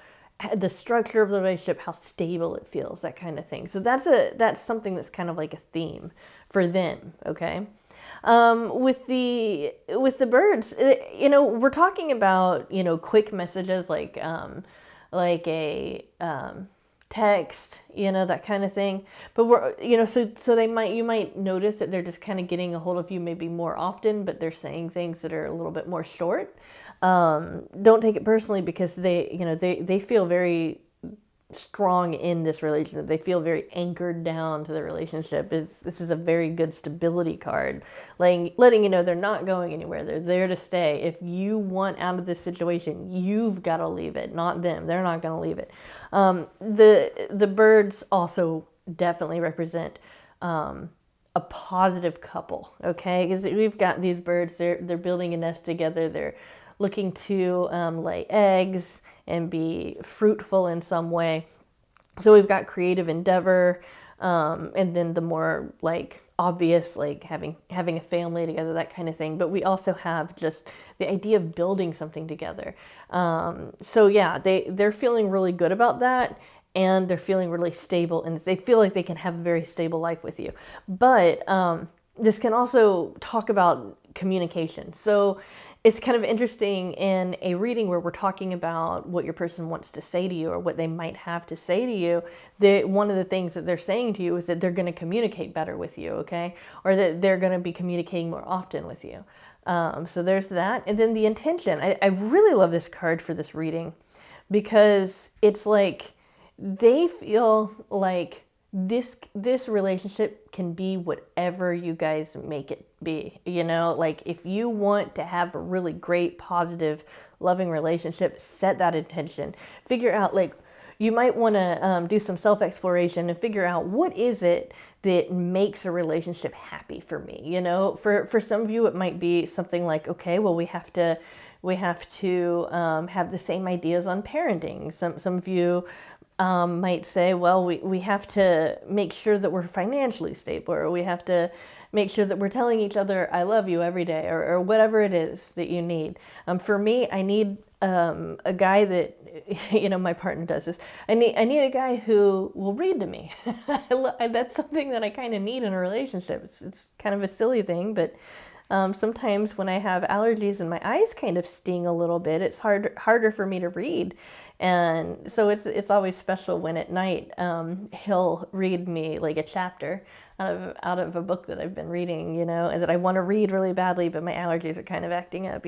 Speaker 1: the structure of the relationship, how stable it feels, that kind of thing. So that's something that's kind of like a theme for them. Okay. With the birds, we're talking about, quick messages like a, text, that kind of thing. But so you might notice that they're just kind of getting a hold of you maybe more often, but they're saying things that are a little bit more short. Don't take it personally, because they feel very strong in this relationship. They feel very anchored down to the relationship. This is a very good stability card, letting you know they're not going anywhere. They're there to stay. If you want out of this situation, you've got to leave it, not them. They're not going to leave it. The birds also definitely represent a positive couple, okay? Because we've got these birds, they're building a nest together. They're looking to lay eggs and be fruitful in some way. So we've got creative endeavor, and then the more obvious, having a family together, that kind of thing. But we also have just the idea of building something together. So yeah, they're feeling really good about that, and they're feeling really stable, and they feel like they can have a very stable life with you. But this can also talk about communication. So it's kind of interesting in a reading where we're talking about what your person wants to say to you, or what they might have to say to you. One of the things that they're saying to you is that they're going to communicate better with you, okay? Or that they're going to be communicating more often with you. So there's that. And then the intention. I really love this card for this reading, because it's like they feel like this relationship can be whatever you guys make it be. If you want to have a really great, positive, loving relationship, set that intention. Figure out, you might want to do some self-exploration and figure out, what is it that makes a relationship happy for me? For some of you, it might be something like, okay, well, we have to have the same ideas on parenting. Some of you might say, well, we have to make sure that we're financially stable, or we have to make sure that we're telling each other I love you every day, or whatever it is that you need. For me, I need a guy that, my partner does this. I need a guy who will read to me. That's something that I kind of need in a relationship. It's kind of a silly thing, but sometimes when I have allergies and my eyes kind of sting a little bit, it's harder for me to read. And so it's always special when at night he'll read me like a chapter out of a book that I've been reading, and that I want to read really badly, but my allergies are kind of acting up,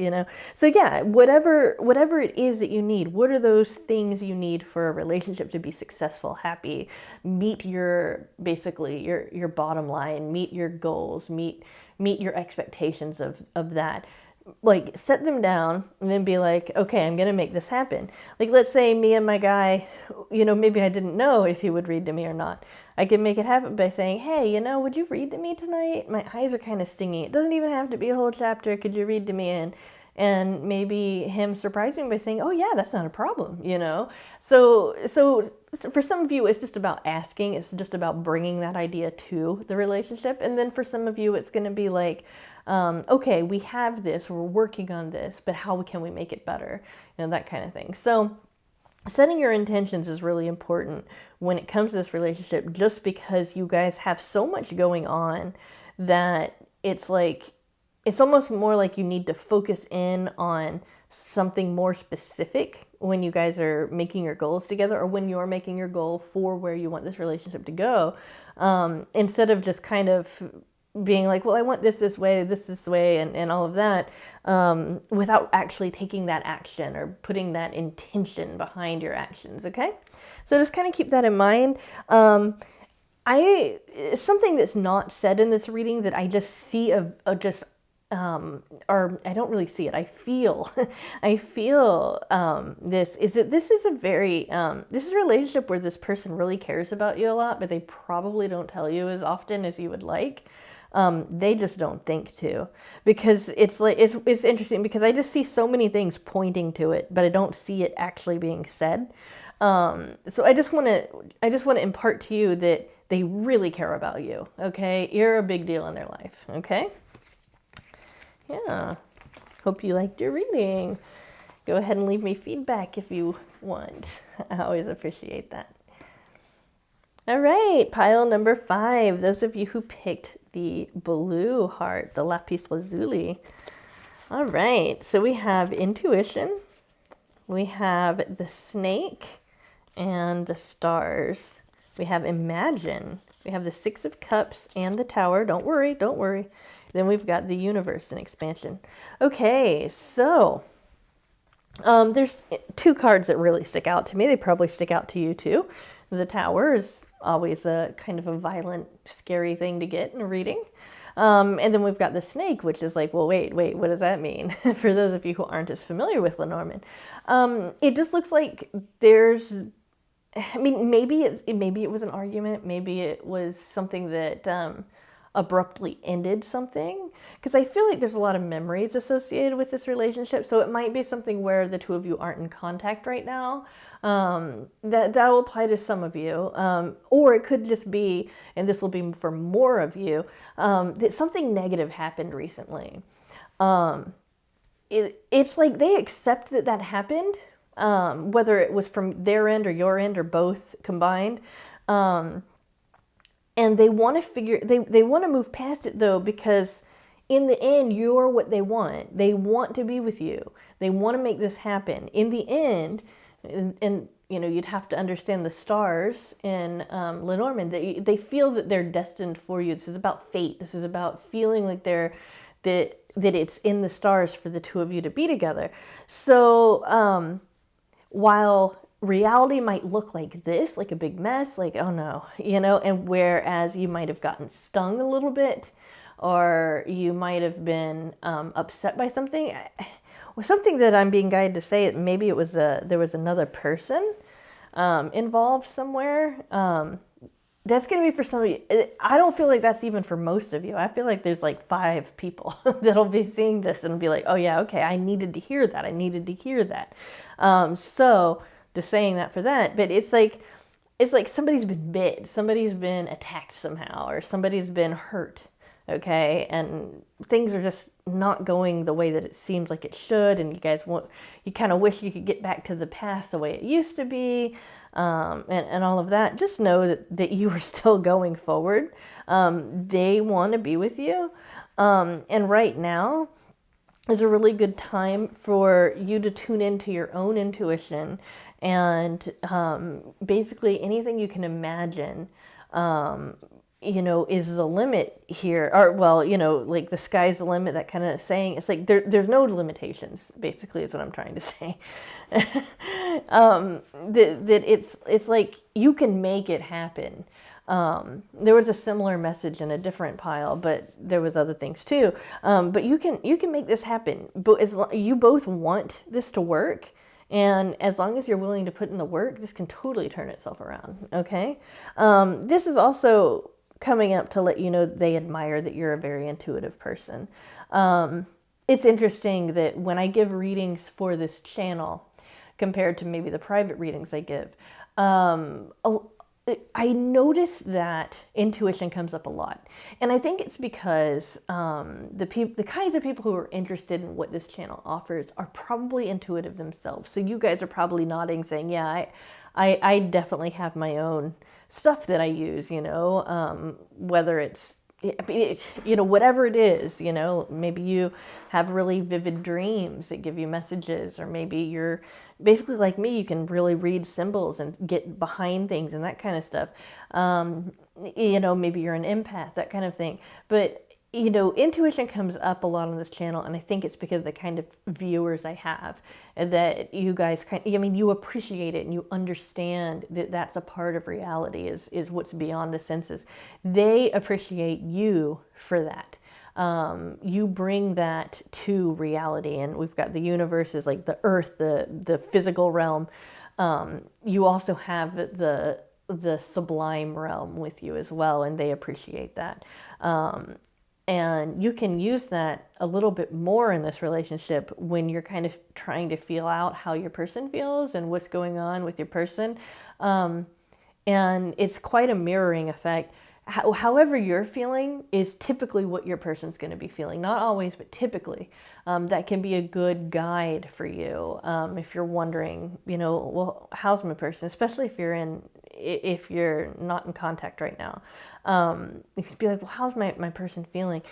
Speaker 1: So yeah, whatever it is that you need, what are those things you need for a relationship to be successful, happy, meet your bottom line, meet your goals, meet your expectations of that. Set them down and then be like, okay, I'm going to make this happen. Let's say me and my guy, maybe I didn't know if he would read to me or not. I could make it happen by saying, hey, would you read to me tonight? My eyes are kind of stinging. It doesn't even have to be a whole chapter. Could you read to me? And maybe him surprising me by saying, oh yeah, that's not a problem, So for some of you, it's just about asking. It's just about bringing that idea to the relationship. And then for some of you, it's going to be like, okay, we have this, we're working on this, but how can we make it better? That kind of thing. So setting your intentions is really important when it comes to this relationship, just because you guys have so much going on that it's almost more like you need to focus in on something more specific when you guys are making your goals together, or when you're making your goal for where you want this relationship to go, instead of just kind of being like, well, I want this way, this way, and all of that, without actually taking that action or putting that intention behind your actions, okay? So just kind of keep that in mind. Something that's not said in this reading that I just see just or I don't really see it. I feel, I feel this is that this is a very this is a relationship where this person really cares about you a lot, but they probably don't tell you as often as you would like. They just don't think to, because it's like it's interesting because I just see so many things pointing to it, but I don't see it actually being said. So I just want to impart to you that they really care about you. Okay, you're a big deal in their life. Okay. Yeah, hope you liked your reading. Go ahead and leave me feedback if you want. I always appreciate that. All right, pile number 5. Those of you who picked the blue heart, the Lapis Lazuli. All right, so we have intuition, we have the snake and the stars. We have imagine, we have the 6 of Cups and the Tower. Don't worry, don't worry. Then we've got the universe and expansion. Okay, so there's 2 cards that really stick out to me. They probably stick out to you too. The Tower is always a kind of a violent, scary thing to get in a reading. And then we've got the snake, which is like, well, wait, what does that mean? For those of you who aren't as familiar with Lenormand. It just looks like there's, I mean, maybe it was an argument. Maybe it was something that abruptly ended something, because I feel like there's a lot of memories associated with this relationship. So it might be something where the 2 of you aren't in contact right now. That will apply to some of you, or it could just be, and this will be for more of you, that something negative happened recently. It's like they accept that happened, whether it was from their end or your end or both combined. And they want to they want to move past it though, because in the end, you're what they want. They want to be with you. They want to make this happen. In the end, and you know, you'd have to understand the stars in Lenormand. They feel that they're destined for you. This is about fate. This is about feeling like that it's in the stars for the 2 of you to be together. So while reality might look like this, like a big mess, like, oh no, you know, and whereas you might have gotten stung a little bit, or you might have been upset by something, something that I'm being guided to say, maybe it was there was another person involved somewhere. That's going to be for some of you. I don't feel like that's even for most of you. I feel like there's like 5 people that'll be seeing this and be like, oh yeah, okay, I needed to hear that. I needed to hear that. So just saying that for that, but it's like somebody's been bit, somebody's been attacked somehow, or somebody's been hurt, okay, and things are just not going the way that it seems like it should, and you kind of wish you could get back to the past the way it used to be, and all of that. Just know that you are still going forward. They want to be with you, and right now is a really good time for you to tune into your own intuition, and basically anything you can imagine, you know, is the limit here. Or, well, you know, like the sky's the limit, that kind of saying. It's like there's no limitations, basically, is what I'm trying to say. That it's like you can make it happen. There was a similar message in a different pile, but there was other things too. But you can make this happen. But you both want this to work, and as long as you're willing to put in the work, this can totally turn itself around. Okay. This is also coming up to let you know they admire that you're a very intuitive person. It's interesting that when I give readings for this channel, compared to maybe the private readings I give, I notice that intuition comes up a lot. And I think it's because the kinds of people who are interested in what this channel offers are probably intuitive themselves. So you guys are probably nodding, saying, yeah, I definitely have my own stuff that I use, you know, whether it's, you know, whatever it is, you know, maybe you have really vivid dreams that give you messages, or maybe you're basically like me, you can really read symbols and get behind things and that kind of stuff. You know, maybe you're an empath, that kind of thing. But, you know, intuition comes up a lot on this channel, and I think it's because of the kind of viewers I have, and that you guys you appreciate it and you understand that that's a part of reality, is what's beyond the senses. They appreciate you for that. you bring that to reality. And we've got the universe is like the earth, the physical realm. You also have the sublime realm with you as well, and they appreciate that. And you can use that a little bit more in this relationship when you're kind of trying to feel out how your person feels and what's going on with your person. And it's quite a mirroring effect. However you're feeling is typically what your person's going to be feeling. Not always, but typically. That can be a good guide for you if you're wondering, well, how's my person? Especially if you're not in contact right now. You could be like, well, how's my person feeling?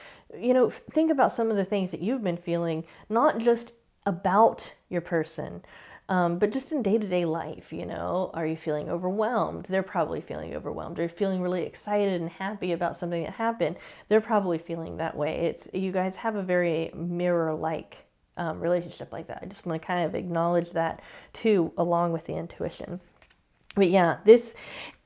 Speaker 1: Think about some of the things that you've been feeling, not just about your person, but just in day-to-day life. Are you feeling overwhelmed? They're probably feeling overwhelmed. They're feeling really excited and happy about something that happened. They're probably feeling that way. You guys have a very mirror-like relationship like that. I just want to kind of acknowledge that too, along with the intuition. But yeah,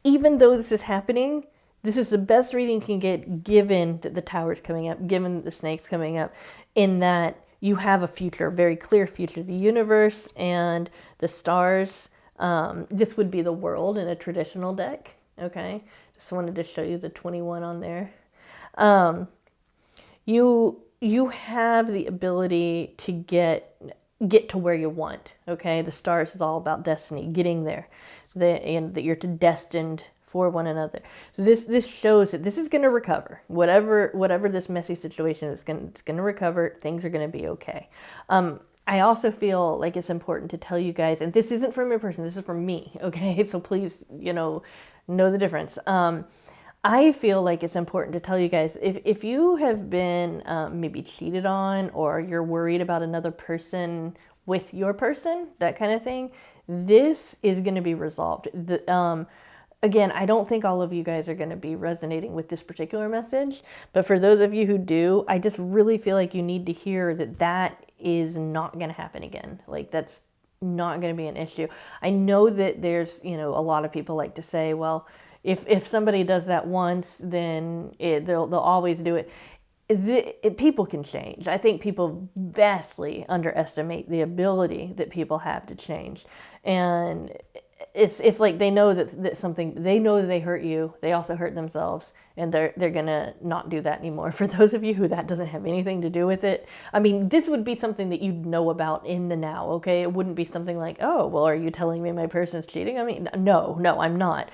Speaker 1: even though this is happening, this is the best reading you can get, given that the tower's coming up, given that the snake's coming up, in that you have a future, a very clear future. The universe and the stars. This would be the world in a traditional deck. Okay, just wanted to show you the 21 on there. You have the ability to get to where you want. Okay, the stars is all about destiny, getting there. And that you're destined for one another. So this shows that this is going to recover. Whatever this messy situation is, it's going to recover. Things are going to be okay. I also feel like it's important to tell you guys, and this isn't from your person, this is from me, okay? So please, know the difference. I feel like it's important to tell you guys, if you have been maybe cheated on, or you're worried about another person with your person, that kind of thing, this is going to be resolved. Again, I don't think all of you guys are going to be resonating with this particular message, but for those of you who do, I just really feel like you need to hear that is not going to happen again. Like, that's not going to be an issue. I know that there's, a lot of people like to say, well, if somebody does that once, then they'll always do it. People can change. I think people vastly underestimate the ability that people have to change. And it's like they know that something, they know that they hurt you, they also hurt themselves, and they're gonna not do that anymore. For those of you who that doesn't have anything to do with it, I mean, this would be something that you'd know about in the now, okay? It wouldn't be something like, oh, well, are you telling me my person's cheating? I mean, no, I'm not.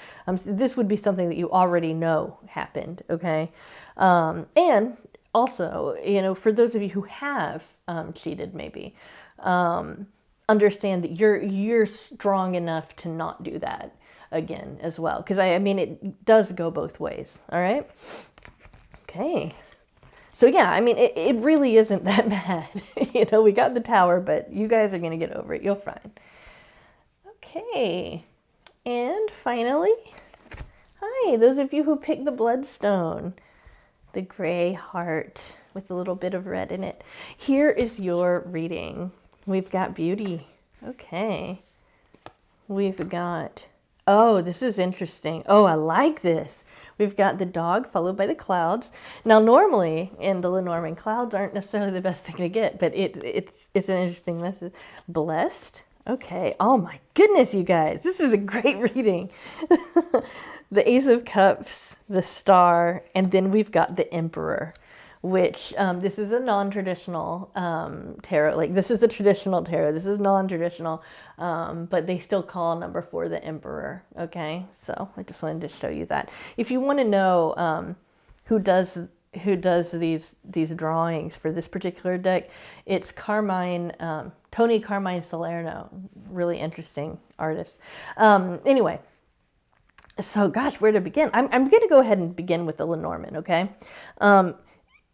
Speaker 1: This would be something that you already know happened, okay? And also, for those of you who have cheated, maybe, understand that you're strong enough to not do that again as well. Because I mean, it does go both ways. All right. Okay. So yeah, I mean, it really isn't that bad. We got the tower, but you guys are going to get over it. You'll find. Okay. And finally, hi, those of you who picked the Bloodstone, the gray heart with a little bit of red in it. Here is your reading. We've got beauty. Okay. We've got, oh, this is interesting. Oh, I like this. We've got the dog followed by the clouds. Now, normally in the Lenormand, clouds aren't necessarily the best thing to get, but it's an interesting message. Blessed. Okay. Oh my goodness, you guys. This is a great reading. The Ace of Cups, the Star, and then we've got the Emperor, which this is a non-traditional tarot. Like, this is a traditional tarot. This is non-traditional, but they still call number 4 the Emperor. Okay, so I just wanted to show you that. If you want to know who does these drawings for this particular deck, it's Tony Carmine Salerno. Really interesting artist. Anyway. So, gosh, where to begin? I'm going to go ahead and begin with the Lenormand, okay?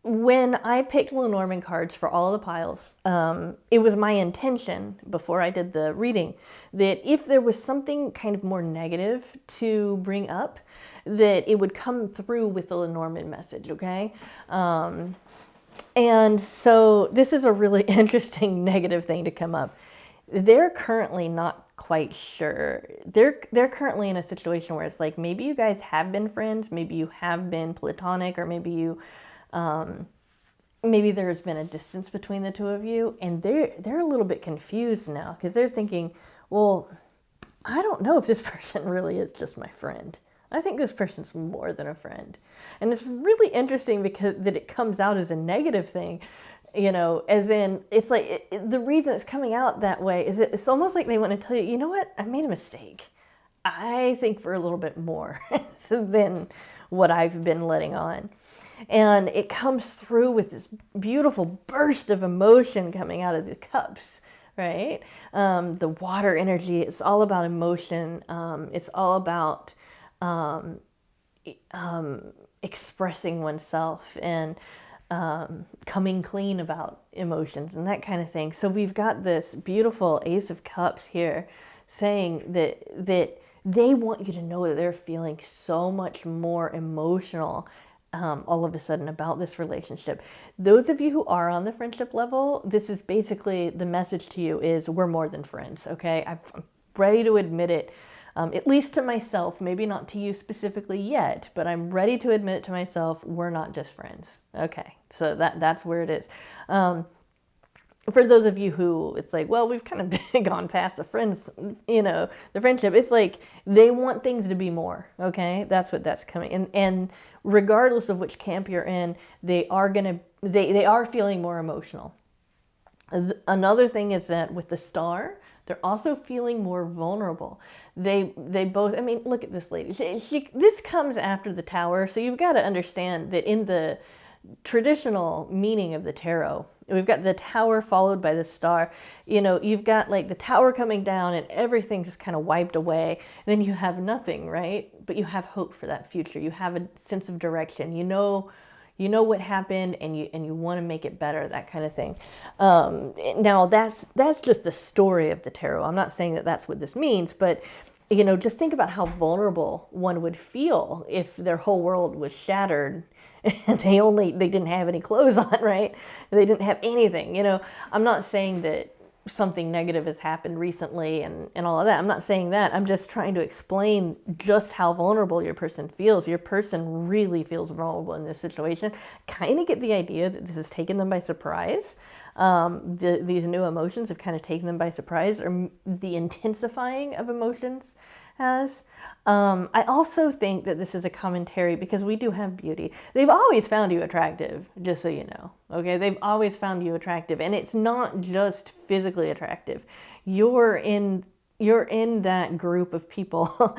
Speaker 1: When I picked Lenormand cards for all of the piles, it was my intention, before I did the reading, that if there was something kind of more negative to bring up, that it would come through with the Lenormand message, okay? And so this is a really interesting negative thing to come up. They're currently not quite sure. They're currently in a situation where it's like, maybe you guys have been friends, maybe you have been platonic, or maybe you maybe there's been a distance between the two of you, and they're a little bit confused now because they're thinking, well, I don't know if this person really is just my friend. I think this person's more than a friend. And it's really interesting because that it comes out as a negative thing, you know, as in, it's like, the reason it's coming out that way is it's almost like they want to tell you, you know what, I made a mistake. I think for a little bit more than what I've been letting on. And it comes through with this beautiful burst of emotion coming out of the cups, right? The water energy, it's all about emotion. It's all about expressing oneself and coming clean about emotions and that kind of thing. So we've got this beautiful Ace of Cups here saying that they want you to know that they're feeling so much more emotional all of a sudden about this relationship. Those of you who are on the friendship level, this is basically the message to you is we're more than friends, okay? I'm ready to admit it, at least to myself, maybe not to you specifically yet, but I'm ready to admit it to myself, we're not just friends. Okay, so that's where it is. For those of you who it's like, well, we've kind of gone past the friends, you know, the friendship, it's like they want things to be more, okay? That's what that's coming. And regardless of which camp you're in, they are feeling more emotional. Another thing is that with the star, they're also feeling more vulnerable. They both, I mean, look at this lady. This comes after the Tower, so you've got to understand that in the traditional meaning of the tarot, we've got the Tower followed by the star. You know, you've got like the Tower coming down and everything's just kind of wiped away. And then you have nothing, right? But you have hope for that future. You have a sense of direction. You know what happened and you want to make it better, that kind of thing. Now that's just the story of the tarot. I'm not saying that that's what this means, but you know, just think about how vulnerable one would feel if their whole world was shattered and they didn't have any clothes on, right? They didn't have anything, you know. I'm not saying that something negative has happened recently and all of that. I'm not saying that. I'm just trying to explain just how vulnerable your person feels. Your person really feels vulnerable in this situation. Kind of get the idea that this has taken them by surprise. These new emotions have kind of taken them by surprise, or the intensifying of emotions has. I also think that this is a commentary because we do have beauty. They've always found you attractive, just so you know. Okay, they've always found you attractive, and it's not just physically attractive. You're in that group of people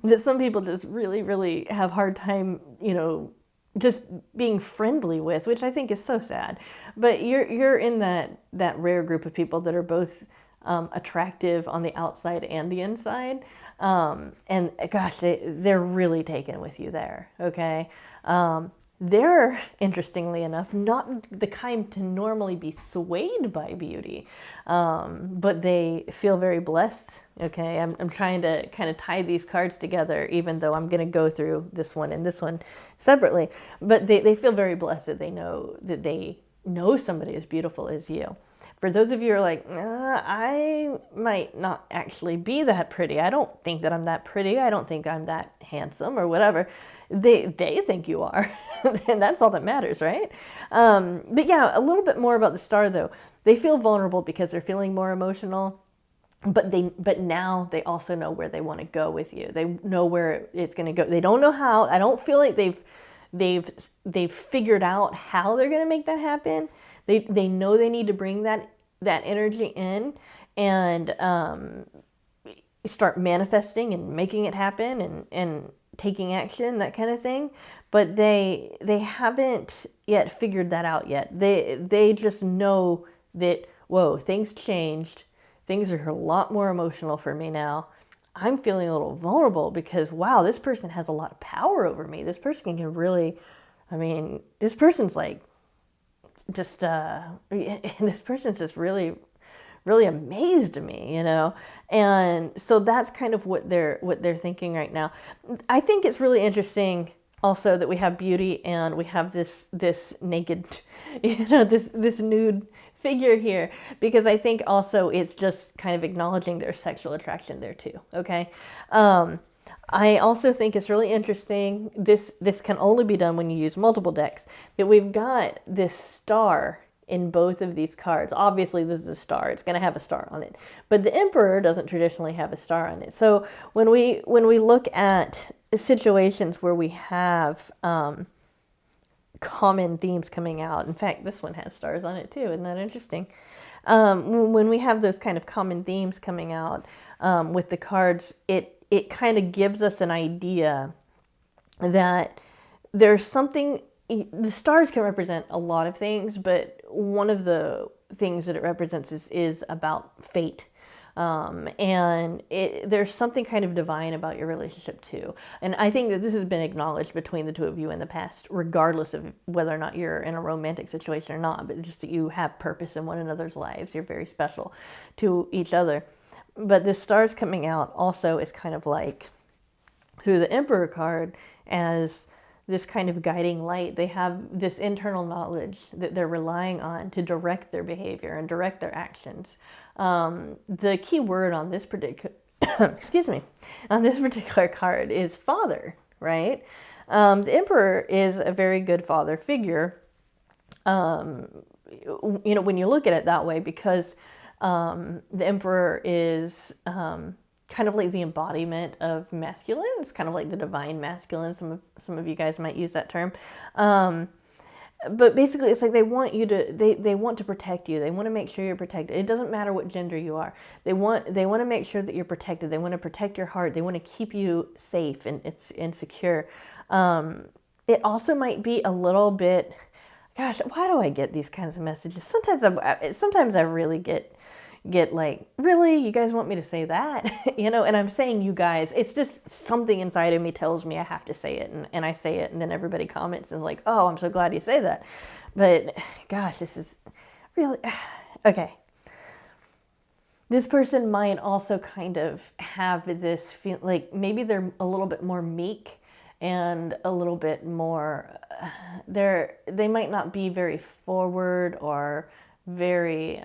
Speaker 1: that some people just really, really have a hard time, you know, just being friendly with, which I think is so sad. But you're in that rare group of people that are both attractive on the outside and the inside. And gosh, they're really taken with you there, okay? They're, interestingly enough, not the kind to normally be swayed by beauty, but they feel very blessed, okay? I'm trying to kind of tie these cards together, even though I'm going to go through this one and this one separately, but they feel very blessed that they know somebody as beautiful as you. For those of you who are like, I might not actually be that pretty. I don't think that I'm that pretty. I don't think I'm that handsome or whatever. They think you are. And that's all that matters, right? But yeah, a little bit more about the star though. They feel vulnerable because they're feeling more emotional. But now they also know where they want to go with you. They know where it's going to go. They don't know how. I don't feel like they've figured out how they're going to make that happen. They know they need to bring that energy in and start manifesting and making it happen and taking action, that kind of thing. But they haven't yet figured that out yet. They just know that, whoa, things changed. Things are a lot more emotional for me now. I'm feeling a little vulnerable because, wow, this person has a lot of power over me. This person can really, I mean, this person's like, just this person's just really, really amazed me, you know. And so that's kind of what they're thinking right now. I think it's really interesting also that we have beauty and we have this naked, you know, this nude figure here, because I think also it's just kind of acknowledging their sexual attraction there too. Okay. I also think it's really interesting. This can only be done when you use multiple decks. That we've got this star in both of these cards. Obviously, this is a star. It's going to have a star on it. But the Emperor doesn't traditionally have a star on it. So when we look at situations where we have common themes coming out, in fact, this one has stars on it too. Isn't that interesting? When we have those kind of common themes coming out with the cards, it kind of gives us an idea that there's something. The stars can represent a lot of things, but one of the things that it represents is about fate. And there's something kind of divine about your relationship too. And I think that this has been acknowledged between the two of you in the past, regardless of whether or not you're in a romantic situation or not, but just that you have purpose in one another's lives. You're very special to each other. But the stars coming out also is kind of like, through the Emperor card, as this kind of guiding light. They have this internal knowledge that they're relying on to direct their behavior and direct their actions. The key word on this particular, excuse me, on this particular card is father, right? The Emperor is a very good father figure, you know, when you look at it that way, because the Emperor is kind of like the embodiment of masculine. It's kind of like the divine masculine. Some of you guys might use that term. But basically, it's like they want you to, they want to protect you. They want to make sure you're protected. It doesn't matter what gender you are. They want to make sure that you're protected. They want to protect your heart. They want to keep you safe and secure. It also might be a little bit, gosh, why do I get these kinds of messages? Sometimes I really get like, really, you guys want me to say that? You know, and I'm saying you guys, it's just something inside of me tells me I have to say it, and I say it, and then everybody comments and is like, oh, I'm so glad you say that. But gosh, this is really, okay. This person might also kind of have this feel like maybe they're a little bit more meek and a little bit more, they might not be very forward or very,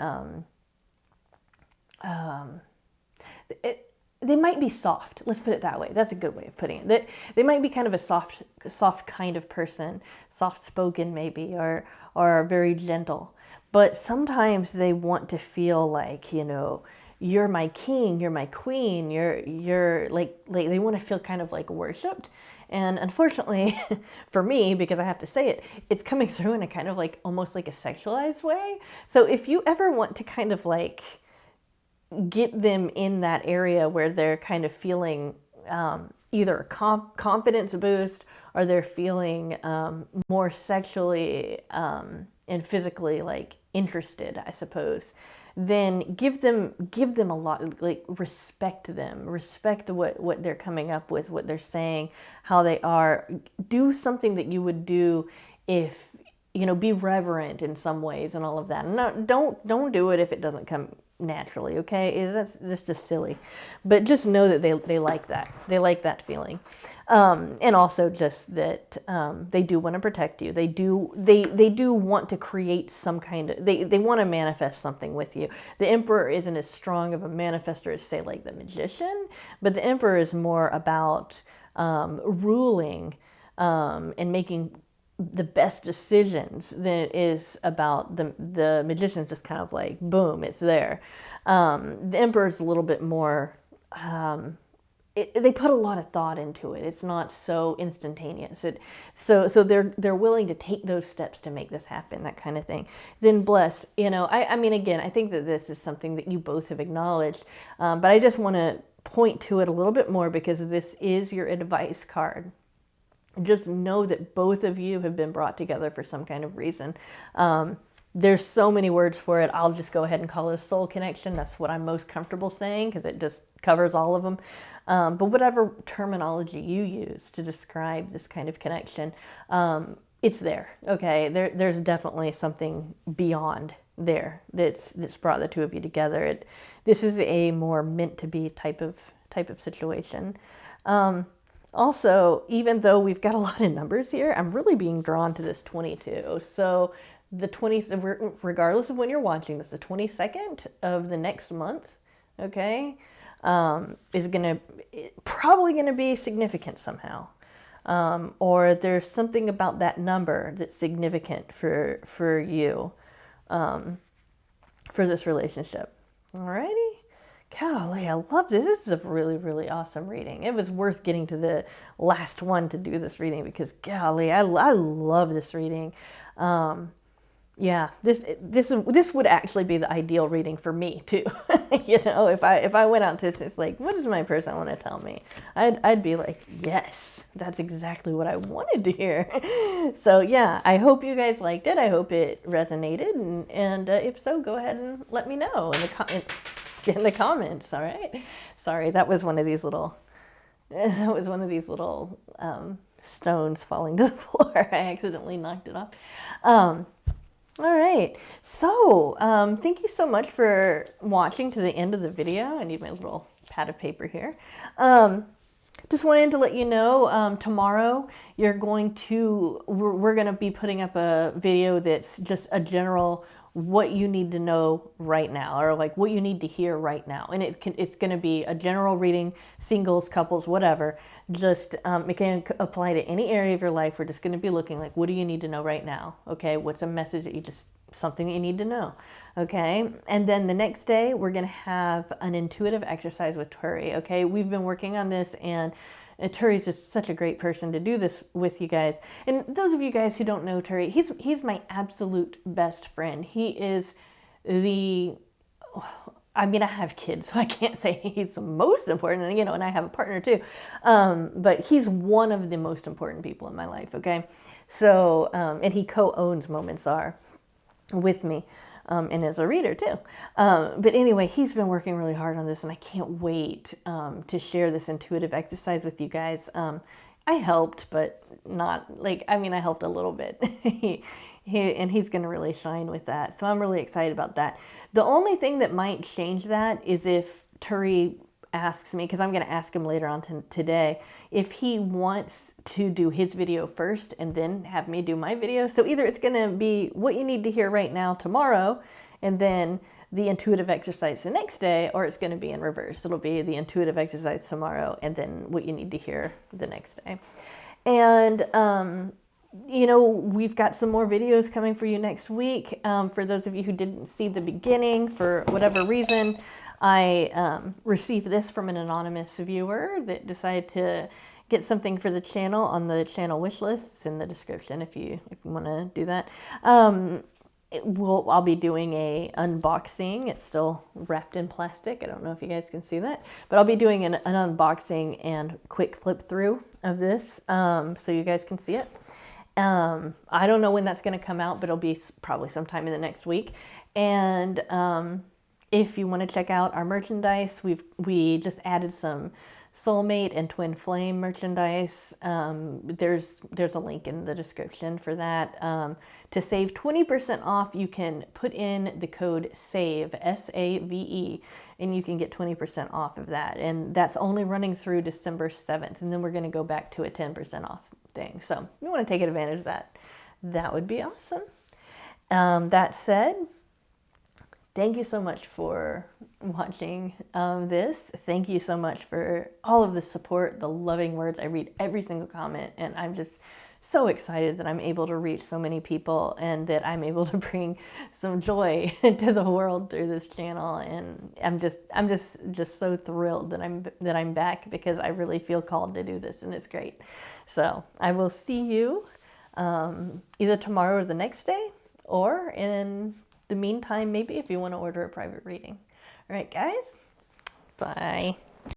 Speaker 1: they might be soft. Let's put it that way. That's a good way of putting it. They might be kind of a soft kind of person, soft-spoken maybe, or very gentle. But sometimes they want to feel like, you know, you're my king, you're my queen, you're like they want to feel kind of like worshipped. And unfortunately for me, because I have to say it, it's coming through in a kind of like almost like a sexualized way. So if you ever want to kind of like get them in that area where they're kind of feeling either a confidence boost, or they're feeling more sexually and physically like interested, I suppose, then give them a lot, like respect them, respect what they're coming up with, what they're saying, how they are. Do something that you would do if, you know, be reverent in some ways and all of that. No, don't do it if it doesn't come naturally, okay? That's just silly. But just know that they like that. They like that feeling. And also just that they do want to protect you. They do want to create some kind of, they want to manifest something with you. The Emperor isn't as strong of a manifester as, say, like the Magician, but the Emperor is more about ruling and making the best decisions than it is about the Magician's just kind of like, boom, it's there. The Emperor's a little bit more, they put a lot of thought into it. It's not so instantaneous. So they're willing to take those steps to make this happen, that kind of thing. Then Bless, you know, I mean, again, I think that this is something that you both have acknowledged, but I just want to point to it a little bit more because this is your advice card. Just know that both of you have been brought together for some kind of reason. There's so many words for it. I'll just go ahead and call it a soul connection. That's what I'm most comfortable saying because it just covers all of them. But whatever terminology you use to describe this kind of connection, it's there. Okay, there's definitely something beyond there that's brought the two of you together. This is a more meant to be type of situation. Also, even though we've got a lot of numbers here, I'm really being drawn to this 22. So the 20, regardless of when you're watching this, the 22nd of the next month, okay? is probably gonna be significant somehow. Or there's something about that number that's significant for you, for this relationship. Alrighty. Golly, I love this. This is a really, really awesome reading. It was worth getting to the last one to do this reading because, golly, I love this reading. Yeah, this would actually be the ideal reading for me too. You know, if I went out to this, it's like, what does my person want to tell me? I'd be like, yes, that's exactly what I wanted to hear. So yeah, I hope you guys liked it. I hope it resonated, and if so, go ahead and let me know in the comments. All right. Sorry, that was one of these little stones falling to the floor. I accidentally knocked it off. All right, so thank you so much for watching to the end of the video. I need my little pad of paper here. Just wanted to let you know, tomorrow we're going to be putting up a video that's just a general what you need to know right now, or like what you need to hear right now. And it's going to be a general reading, singles, couples, whatever. Just it can apply to any area of your life. We're just going to be looking like, what do you need to know right now? Okay, what's a message that something that you need to know? Okay, and then the next day we're going to have an intuitive exercise with Turi. Okay, we've been working on this, and Turi's just such a great person to do this with you guys. And those of you guys who don't know Turi, he's my absolute best friend. He is I mean, I have kids, so I can't say he's the most important, you know, and I have a partner too. But he's one of the most important people in my life, okay? So, and he co-owns MomentsAre with me. And as a reader too. But anyway, he's been working really hard on this, and I can't wait to share this intuitive exercise with you guys. I helped, but not like, I mean, I helped a little bit. And he's going to really shine with that. So I'm really excited about that. The only thing that might change that is if Turi asks me, because I'm going to ask him later on today, if he wants to do his video first and then have me do my video. So either it's going to be what you need to hear right now tomorrow, and then the intuitive exercise the next day, or it's going to be in reverse. It'll be the intuitive exercise tomorrow and then what you need to hear the next day. And you know, we've got some more videos coming for you next week. For those of you who didn't see the beginning for whatever reason, I received this from an anonymous viewer that decided to get something for the channel on the channel wish list. It's in the description if you want to do that. I'll be doing a unboxing. It's still wrapped in plastic. I don't know if you guys can see that, but I'll be doing an unboxing and quick flip through of this, so you guys can see it. I don't know when that's going to come out, but it'll be probably sometime in the next week. And if you want to check out our merchandise, we just added some Soulmate and Twin Flame merchandise. There's a link in the description for that. To save 20% off, you can put in the code SAVE, S-A-V-E, and you can get 20% off of that. And that's only running through December 7th. And then we're going to go back to a 10% off thing. So if you want to take advantage of that, that would be awesome. That said, thank you so much for watching this. Thank you so much for all of the support, the loving words. I read every single comment, and I'm just so excited that I'm able to reach so many people and that I'm able to bring some joy to the world through this channel. And I'm just so thrilled that I'm back, because I really feel called to do this, and it's great. So I will see you either tomorrow or the next day, or in the meantime, maybe if you want to order a private reading. All right, guys, bye.